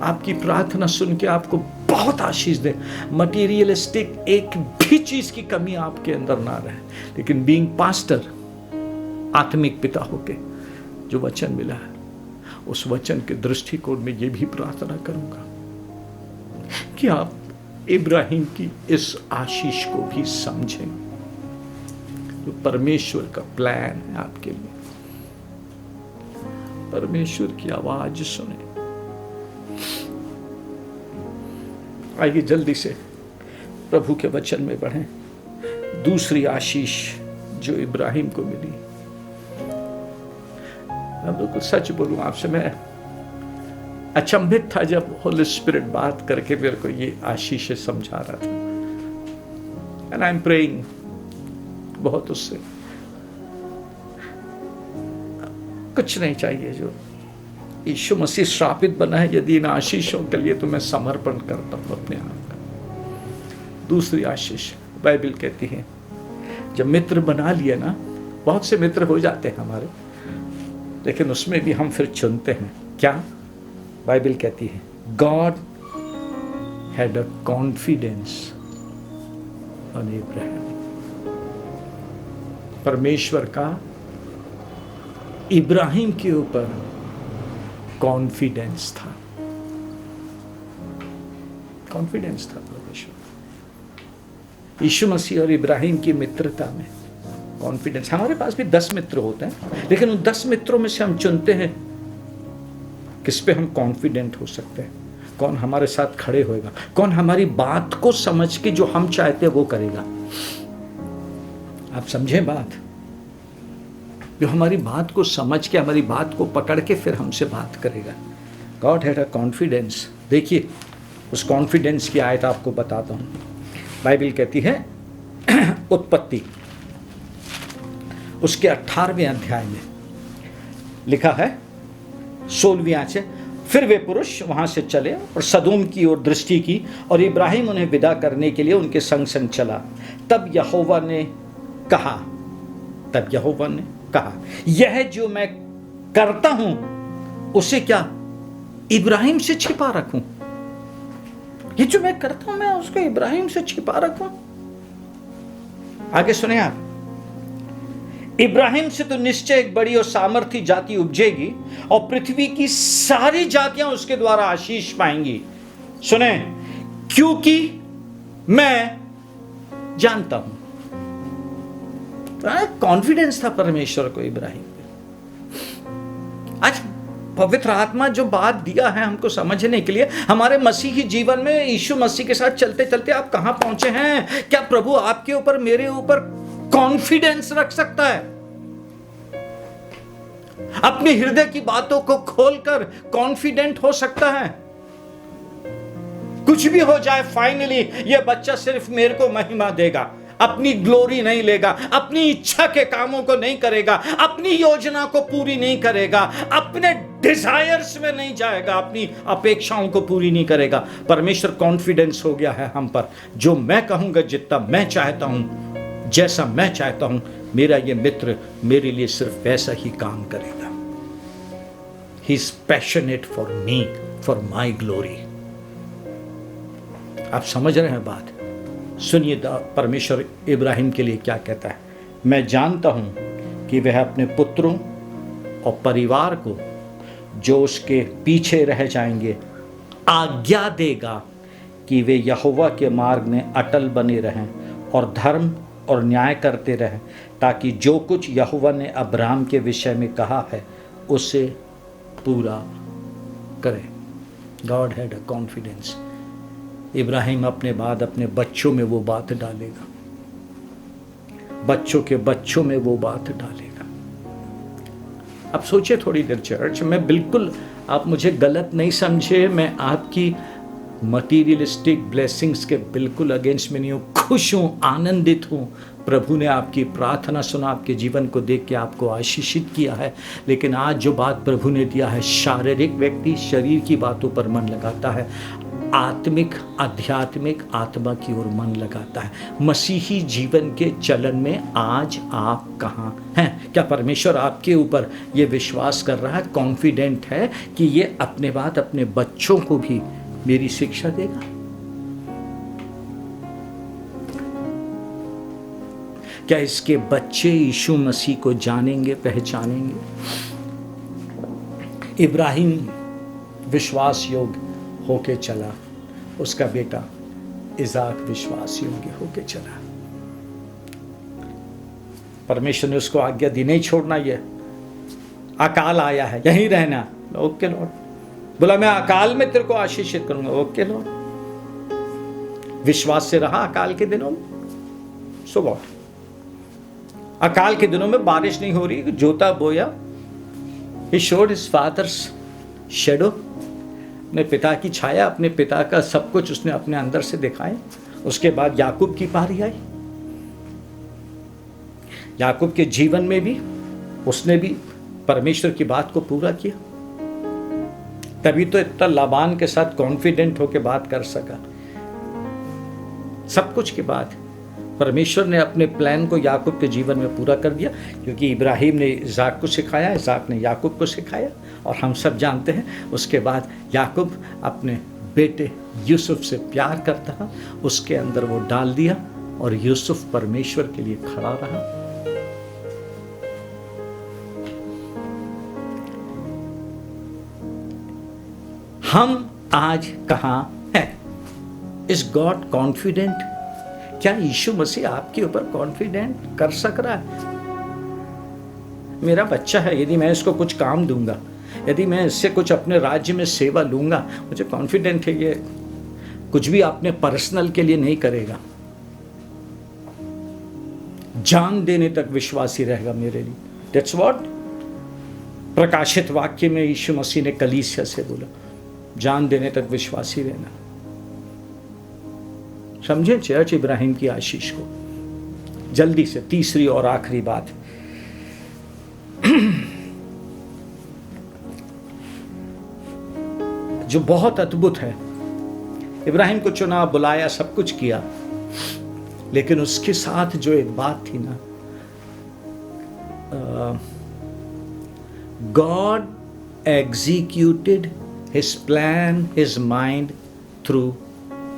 A: आपकी प्रार्थना सुन के आपको बहुत आशीष दे। मटीरियलिस्टिक एक भी चीज की कमी आपके अंदर ना रहे, लेकिन बीइंग पास्टर, आत्मिक पिता होके जो वचन मिला है, उस वचन के दृष्टिकोण में ये भी प्रार्थना करूंगा कि आप इब्राहिम की इस आशीष को भी समझें जो परमेश्वर का प्लान है आपके लिए। परमेश्वर की आवाज सुने। आइए जल्दी से प्रभु के वचन में बढ़ें। दूसरी आशीष जो इब्राहिम को मिली, मैं बिल्कुल सच बोलूं आपसे, मैं अचंभित था जब होली स्पिरिट बात करके मेरे को ये आशीषें समझा रहा था। एंड आई एम प्रेइंग बहुत उससे। कुछ नहीं चाहिए जो यीशु मसीह श्रापित बना है, यदि इन आशीषों के लिए तो मैं समर्पण करता हूं अपने आप का। दूसरी आशीष बाइबल कहती है, जब मित्र बना लिए ना, बहुत से मित्र हो जाते हैं हमारे, लेकिन उसमें भी हम फिर चुनते हैं क्या? बाइबल कहती है God had a confidence on Ibrahim. परमेश्वर का इब्राहिम के ऊपर कॉन्फिडेंस था, कॉन्फिडेंस था परमेश्वर। यीशु मसीह और इब्राहिम की मित्रता में कॉन्फिडेंस। हमारे पास भी 10 मित्र होते हैं, लेकिन उन 10 मित्रों में से हम चुनते हैं किस पे हम कॉन्फिडेंट हो सकते हैं, कौन हमारे साथ खड़े होएगा, कौन हमारी बात को समझ के जो हम चाहते हैं वो करेगा। आप समझें बात? जो हमारी बात को समझ के, हमारी बात को पकड़ के फिर हमसे बात करेगा। God had a confidence. देखिए उस कॉन्फिडेंस की आयत आपको बताता हूं। बाइबल कहती है उत्पत्ति उसके 18वें अध्याय में लिखा है 16वीं आयत से, फिर वे पुरुष वहां से चले और सदोम की ओर दृष्टि की, और इब्राहिम उन्हें विदा करने के लिए उनके संग संग चला। तब यहोवा ने कहा, यह जो मैं करता हूं उसे क्या इब्राहिम से छिपा रखूं? ये जो मैं करता हूं मैं उसको इब्राहिम से छिपा रखूं? आगे सुने आप, इब्राहिम से तो निश्चय एक बड़ी और सामर्थी जाति उपजेगी और पृथ्वी की सारी जातियां उसके द्वारा आशीष पाएंगी। सुने, क्योंकि मैं जानता हूं। कॉन्फिडेंस था परमेश्वर को इब्राहिम पे। आज पवित्र आत्मा जो बात दिया है हमको समझने के लिए, हमारे मसीही जीवन में यीशु मसीह के साथ चलते चलते आप कहां पहुंचे हैं? क्या प्रभु आपके ऊपर, मेरे ऊपर कॉन्फिडेंस रख सकता है? अपने हृदय की बातों को खोलकर कॉन्फिडेंट हो सकता है? कुछ भी हो जाए, फाइनली ये बच्चा सिर्फ मेरे को महिमा देगा, अपनी ग्लोरी नहीं लेगा, अपनी इच्छा के कामों को नहीं करेगा, अपनी योजना को पूरी नहीं करेगा, अपने डिजायर्स में नहीं जाएगा, अपनी अपेक्षाओं को पूरी नहीं करेगा। परमेश्वर कॉन्फिडेंस हो गया है हम पर, जो मैं कहूंगा, जितना मैं चाहता हूं, जैसा मैं चाहता हूं, मेरा ये मित्र मेरे लिए सिर्फ वैसा ही काम करेगा। He is passionate for me, for my glory. आप समझ रहे हैं बात? सुनिए परमेश्वर इब्राहिम के लिए क्या कहता है। मैं जानता हूं कि वह अपने पुत्रों और परिवार को जो उसके पीछे रह जाएंगे आज्ञा देगा कि वे यहोवा के मार्ग में अटल बने रहें और धर्म और न्याय करते रहें, ताकि जो कुछ यहोवा ने अब्राहम के विषय में कहा है उसे पूरा करें। God had a confidence. Ibrahim अपने बाद अपने बच्चों में वो बात डालेगा, बच्चों के बच्चों में वो बात डालेगा। अब सोचिए थोड़ी देर चर्च, मैं बिल्कुल, आप मुझे गलत नहीं समझे, मैं आपकी मटीरियलिस्टिक ब्लेसिंग्स के बिल्कुल अगेंस्ट में नहीं हूँ। खुश हूँ, आनंदित हूँ। प्रभु ने आपकी प्रार्थना सुना, आपके जीवन को देख के आपको आशीषित किया है। लेकिन आज जो बात प्रभु ने दिया है, शारीरिक व्यक्ति शरीर की बातों पर मन लगाता है, आत्मिक आध्यात्मिक आत्मा की ओर मन लगाता है। मसीही जीवन के चलन में आज आप कहाँ हैं? क्या परमेश्वर आपके ऊपर ये विश्वास कर रहा है, कॉन्फिडेंट है कि ये अपने बाद अपने बच्चों को भी मेरी शिक्षा देगा? क्या इसके बच्चे यीशु मसीह को जानेंगे, पहचानेंगे? इब्राहिम विश्वास योग्य होके चला, उसका बेटा इज़ाक विश्वास योग्य होके चला। परमेश्वर ने उसको आज्ञा दी, नहीं छोड़ना, ये अकाल आया है, यहीं रहना। Okay Lord. बोला मैं अकाल में तेरे को आशीषित करूंगा। Okay Lord. विश्वास से रहा अकाल के दिनों में। So what? अकाल के दिनों में बारिश नहीं हो रही, जोता बोया। He showed his father's shadow, अपने पिता की छाया, अपने पिता का सब कुछ उसने अपने अंदर से दिखाया। उसके बाद याकूब की पारी आई। याकूब के जीवन में भी उसने भी परमेश्वर की बात को पूरा किया, तभी तो इतना लाबान के साथ कॉन्फिडेंट होकर बात कर सका। सब कुछ के बाद परमेश्वर ने अपने प्लान को याकूब के जीवन में पूरा कर दिया, क्योंकि इब्राहिम ने इज़ाक को सिखाया, इज़ाक ने याकूब को सिखाया। और हम सब जानते हैं उसके बाद याकूब अपने बेटे यूसुफ से प्यार करता था, उसके अंदर वो डाल दिया और यूसुफ परमेश्वर के लिए खड़ा रहा। हम आज कहाँ हैं? Is God confident? क्या यीशु मसीह आपके ऊपर कॉन्फिडेंट कर सक रहा है? मेरा बच्चा है, यदि मैं इसको कुछ काम दूंगा, यदि मैं इससे कुछ अपने राज्य में सेवा लूंगा, मुझे कॉन्फिडेंट है ये कुछ भी अपने पर्सनल के लिए नहीं करेगा, जान देने तक विश्वासी रहेगा मेरे लिए। दैट्स व्हाट प्रकाशित वाक्य में यीशु मसीह ने कलीसिया से बोला, जान देने तक विश्वासी रहना। समझे चर्च इब्राहिम की आशीष को। जल्दी से तीसरी और आखिरी बात, जो बहुत अद्भुत है। इब्राहिम को चुना, बुलाया, सब कुछ किया, लेकिन उसके साथ जो एक बात थी ना, God executed his plan, his mind through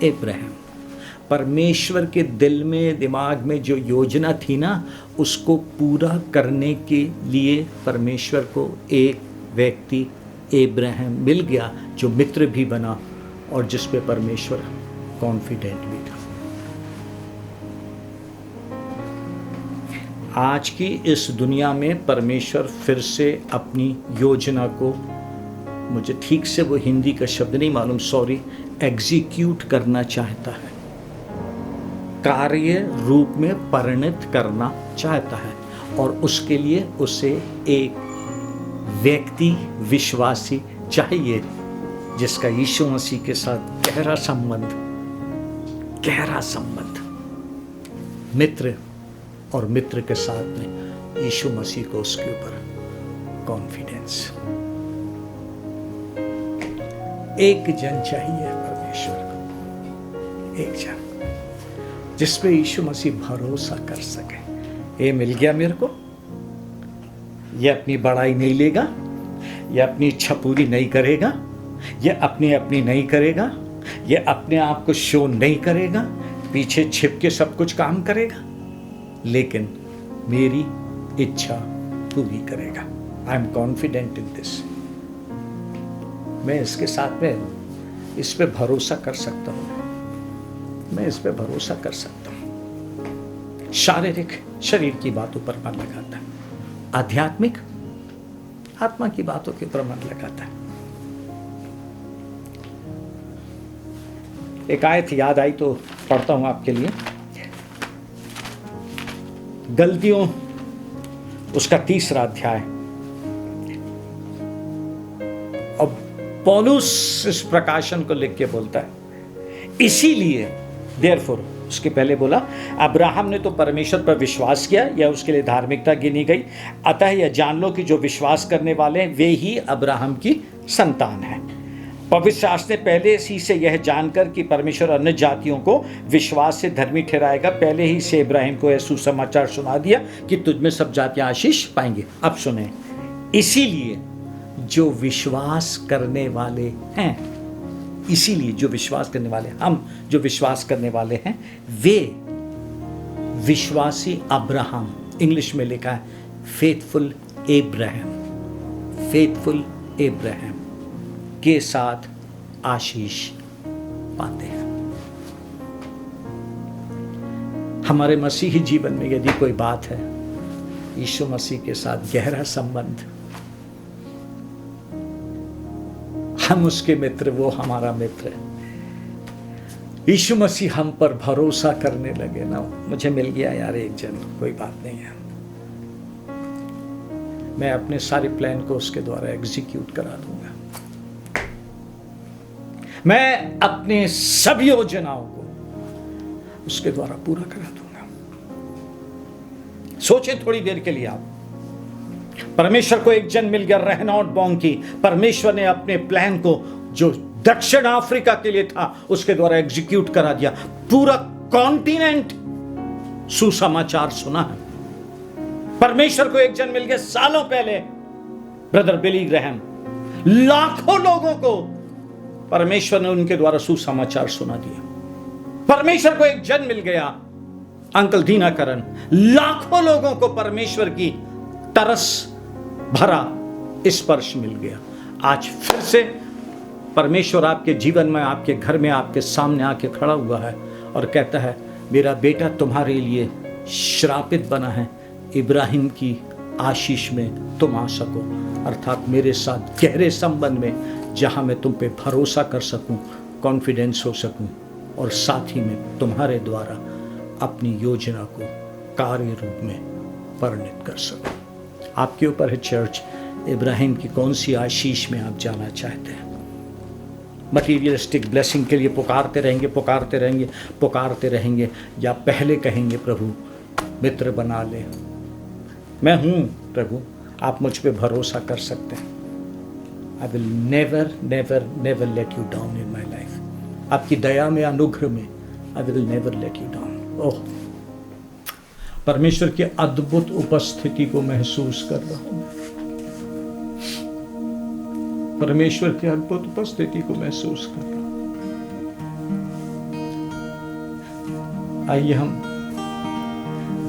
A: Ibrahim. परमेश्वर के दिल में, दिमाग में जो योजना थी ना, उसको पूरा करने के लिए परमेश्वर को एक व्यक्ति इब्राहिम मिल गया, जो मित्र भी बना और जिस पे परमेश्वर कॉन्फिडेंट भी था। आज की इस दुनिया में परमेश्वर फिर से अपनी योजना को, मुझे ठीक से वो हिंदी का शब्द नहीं मालूम, सॉरी, एग्जीक्यूट करना चाहता है, कार्य रूप में परिणत करना चाहता है। और उसके लिए उसे एक व्यक्ति, विश्वासी चाहिए, जिसका यीशु मसीह के साथ गहरा संबंध, गहरा संबंध मित्र और मित्र के साथ में यीशु मसीह को उसके ऊपर कॉन्फिडेंस। एक जन चाहिए परमेश्वर को, एक जन जिस पे यीशु मसीह भरोसा कर सके। ये मिल गया मेरे को, ये अपनी बड़ाई नहीं लेगा, ये अपनी इच्छा पूरी नहीं करेगा, ये अपनी नहीं करेगा, ये अपने आप को शो नहीं करेगा, पीछे छिप के सब कुछ काम करेगा, लेकिन मेरी इच्छा पूरी करेगा। I am confident in this. मैं इसके साथ में इस पे भरोसा कर सकता हूँ, मैं इस पे भरोसा कर सकता हूँ। शारीरिक शरीर की बातों पर मन लगाता है, आध्यात्मिक आत्मा की बातों के ऊपर मन लगाता है। एक आयत याद आई तो पढ़ता हूं आपके लिए। गलतियों उसका 3रा अध्याय। अब पौलुस इस प्रकाशन को लिख के बोलता है, इसीलिए देयरफॉर, उसके पहले बोला अब्राहम ने तो परमेश्वर पर विश्वास किया या उसके लिए धार्मिकता गिनी गई, अतः यह जान लो कि जो विश्वास करने वाले हैं वे ही अब्राहम की संतान है। पवित्र शास्त्र ने पहले ही से यह जानकर कि परमेश्वर अन्य जातियों को विश्वास से धर्मी ठहराएगा, पहले ही से इब्राहिम को यह सुसमाचार सुना दिया कि तुझ में सब जातियां आशीष पाएंगे। अब सुने, इसीलिए जो विश्वास करने वाले हैं, इसीलिए जो विश्वास करने वाले, हम जो विश्वास करने वाले हैं, वे विश्वासी अब्राहम, इंग्लिश में लिखा है फेथफुल एब्राहम, फेथफुल एब्राहम के साथ आशीष पाते हैं। हमारे मसीही जीवन में यदि कोई बात है, यीशु मसीह के साथ गहरा संबंध, हम उसके मित्र, वो हमारा मित्र है। यीशु मसीह हम पर भरोसा करने लगे ना, मुझे मिल गया यार एक जन, कोई बात नहीं है, मैं अपने सारे प्लान को उसके द्वारा एग्जीक्यूट करा दूंगा, मैं अपने सभी योजनाओं को उसके द्वारा पूरा करा दूंगा। सोचे थोड़ी देर के लिए आप, परमेश्वर को एक जन मिल गया रेहनॉल्ड बोंकी, परमेश्वर ने अपने प्लान को जो दक्षिण अफ्रीका के लिए था उसके द्वारा एग्जीक्यूट करा दिया। पूरा कॉन्टिनेंट सुसमाचार सुना है। परमेश्वर को एक जन मिल गया सालों पहले, ब्रदर बिली ग्रैहम, लाखों लोगों को परमेश्वर ने उनके द्वारा सुसमाचार सुना दिया। परमेश्वर को एक जन मिल गया अंकल दीनाकरण, लाखों लोगों को परमेश्वर की तरस भरा स्पर्श मिल गया। आज फिर से परमेश्वर आपके जीवन में, आपके घर में, आपके सामने आके खड़ा हुआ है और कहता है, मेरा बेटा तुम्हारे लिए श्रापित बना है, इब्राहिम की आशीष में तुम आ सको, अर्थात मेरे साथ गहरे संबंध में, जहां मैं तुम पे भरोसा कर सकूं, कॉन्फिडेंस हो सकूं, और साथ ही में तुम्हारे द्वारा अपनी योजना को कार्य रूप में परिणत कर सकूं। आपके ऊपर है चर्च, इब्राहिम की कौन सी आशीष में आप जाना चाहते हैं। मटीरियलिस्टिक ब्लेसिंग के लिए पुकारते रहेंगे, पुकारते रहेंगे, पुकारते रहेंगे, या पहले कहेंगे प्रभु मित्र बना ले, मैं हूं प्रभु, आप मुझ पे भरोसा कर सकते हैं। I will never, never, never let you down in my life. आपकी दया में, अनुग्रह में, I will never let you down. ओह, परमेश्वर की अद्भुत उपस्थिति को महसूस कर रहा हूं, परमेश्वर की अद्भुत उपस्थिति को महसूस कर रहा हूं। आइए हम,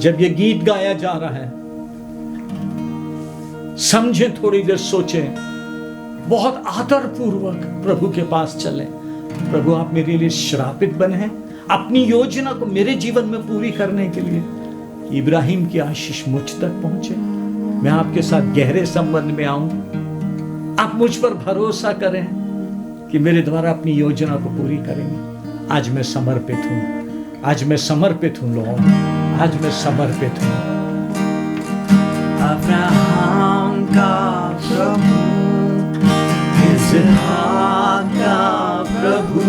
A: जब ये गीत गाया जा रहा है, समझें, थोड़ी देर सोचें, बहुत आदर पूर्वक प्रभु के पास चलें। प्रभु आप मेरे लिए श्रापित बने हैं, अपनी योजना को मेरे जीवन में पूरी करने के लिए इब्राहिम की आशीष मुझ तक पहुंचे, मैं आपके साथ गहरे संबंध में आऊं, आप मुझ पर भरोसा करें कि मेरे द्वारा अपनी योजना को पूरी करेंगे। आज मैं समर्पित हूं, आज मैं समर्पित हूं लॉर्ड, आज मैं समर्पित हूं।
C: अब्राहम का प्रभु, इसहाक का प्रभु,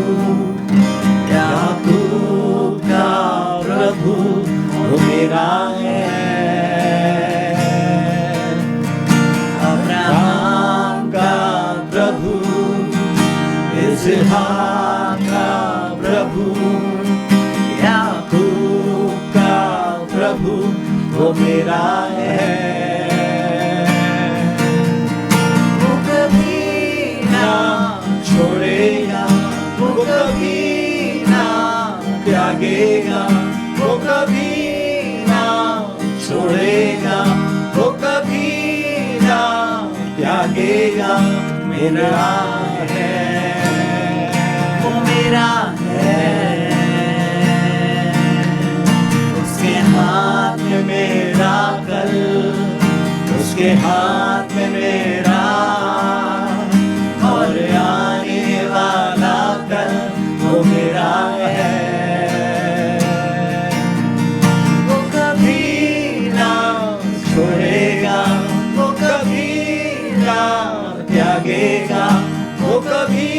A: इसहाक का प्रभु, याकूब का प्रभु वो मेरा है। वो कभी ना छोड़ेगा, वो कभी ना त्यागेगा, वो कभी ना छोड़ेगा, वो कभी ना त्यागेगा, मेरा है, वो मेरा है। उसके हाथ में मेरा कल, उसके हाथ में मेरा और आने वाला कल वो मेरा है। वो कभी ना छोड़ेगा, वो कभी ना त्यागेगा, वो कभी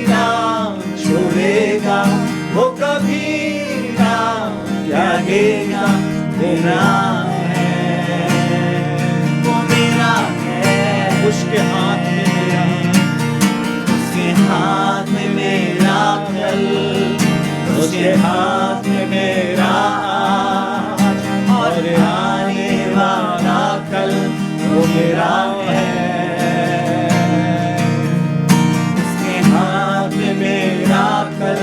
A: ना छोड़ेगा, वो कभी ना त्यागेगा, मेरा है, वो मेरा है। उसके हाथ में मेरा, उसके हाथ में मेरा कल, उसके हाथ में मेरा आज और आने वाला कल वो मेरा है। उसके हाथ में मेरा कल,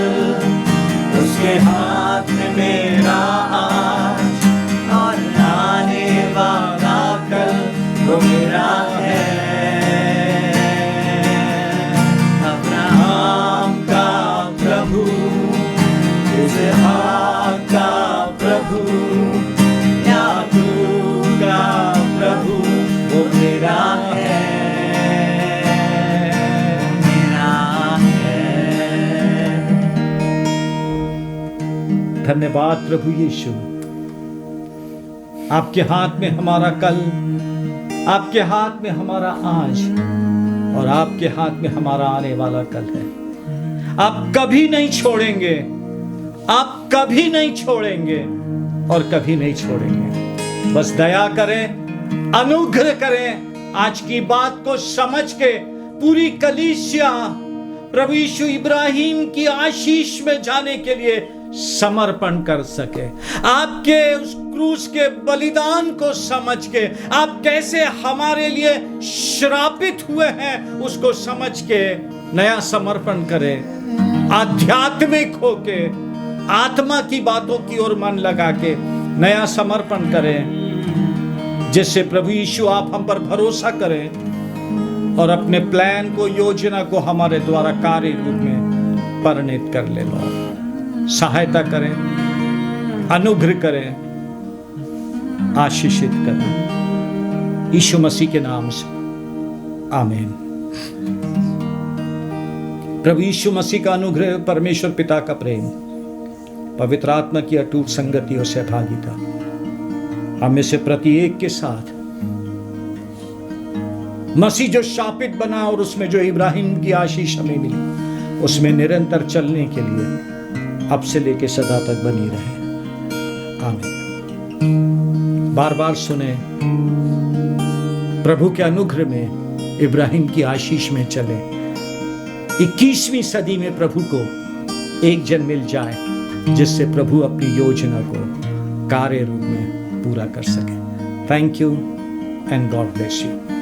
A: उसके हाथ में मेरा आज और आने वाला कल वो मेरा है। अब्राहम का प्रभु, इसहाक का प्रभु, याकूब का प्रभु वो मेरा है, मेरा है। धन्यवाद प्रभु यीशु, आपके हाथ में हमारा कल, आपके हाथ में हमारा आज और आपके हाथ में हमारा आने वाला कल है। आप कभी नहीं छोड़ेंगे, आप कभी नहीं छोड़ेंगे और कभी नहीं छोड़ेंगे। बस दया करें, अनुग्रह करें। आज की बात को समझ के पूरी कलीसिया प्रभु यीशु इब्राहिम की आशीष में जाने के लिए समर्पण कर सके। आपके उस क्रूस के बलिदान को समझ के आप कैसे हमारे लिए श्रापित हुए हैं उसको समझ के नया समर्पण करें। आध्यात्मिक होके आत्मा की बातों की ओर मन लगा के नया समर्पण करें, जिससे प्रभु यीशु आप हम पर भरोसा करें और अपने प्लान को, योजना को हमारे द्वारा कार्य रूप में परिणित कर ले। लो सहायता करें, अनुग्रह करें, आशीषित करें, यीशु मसीह के नाम से आमीन। प्रभु यीशु मसीह का अनुग्रह, परमेश्वर पिता का प्रेम, पवित्र आत्मा की अटूट संगति और सहभागिता हम में से प्रत्येक के साथ, मसीह जो शापित बना और उसमें जो इब्राहिम की आशीष हमें मिली, उसमें निरंतर चलने के लिए अब से लेके सदा तक बनी रहे। आमीन। बार बार सुने, प्रभु के अनुग्रह में, इब्राहिम की आशीष में चले। 21वीं सदी में प्रभु को एक जन मिल जाए जिससे प्रभु अपनी योजना को कार्य रूप में पूरा कर सके। Thank you and God bless you.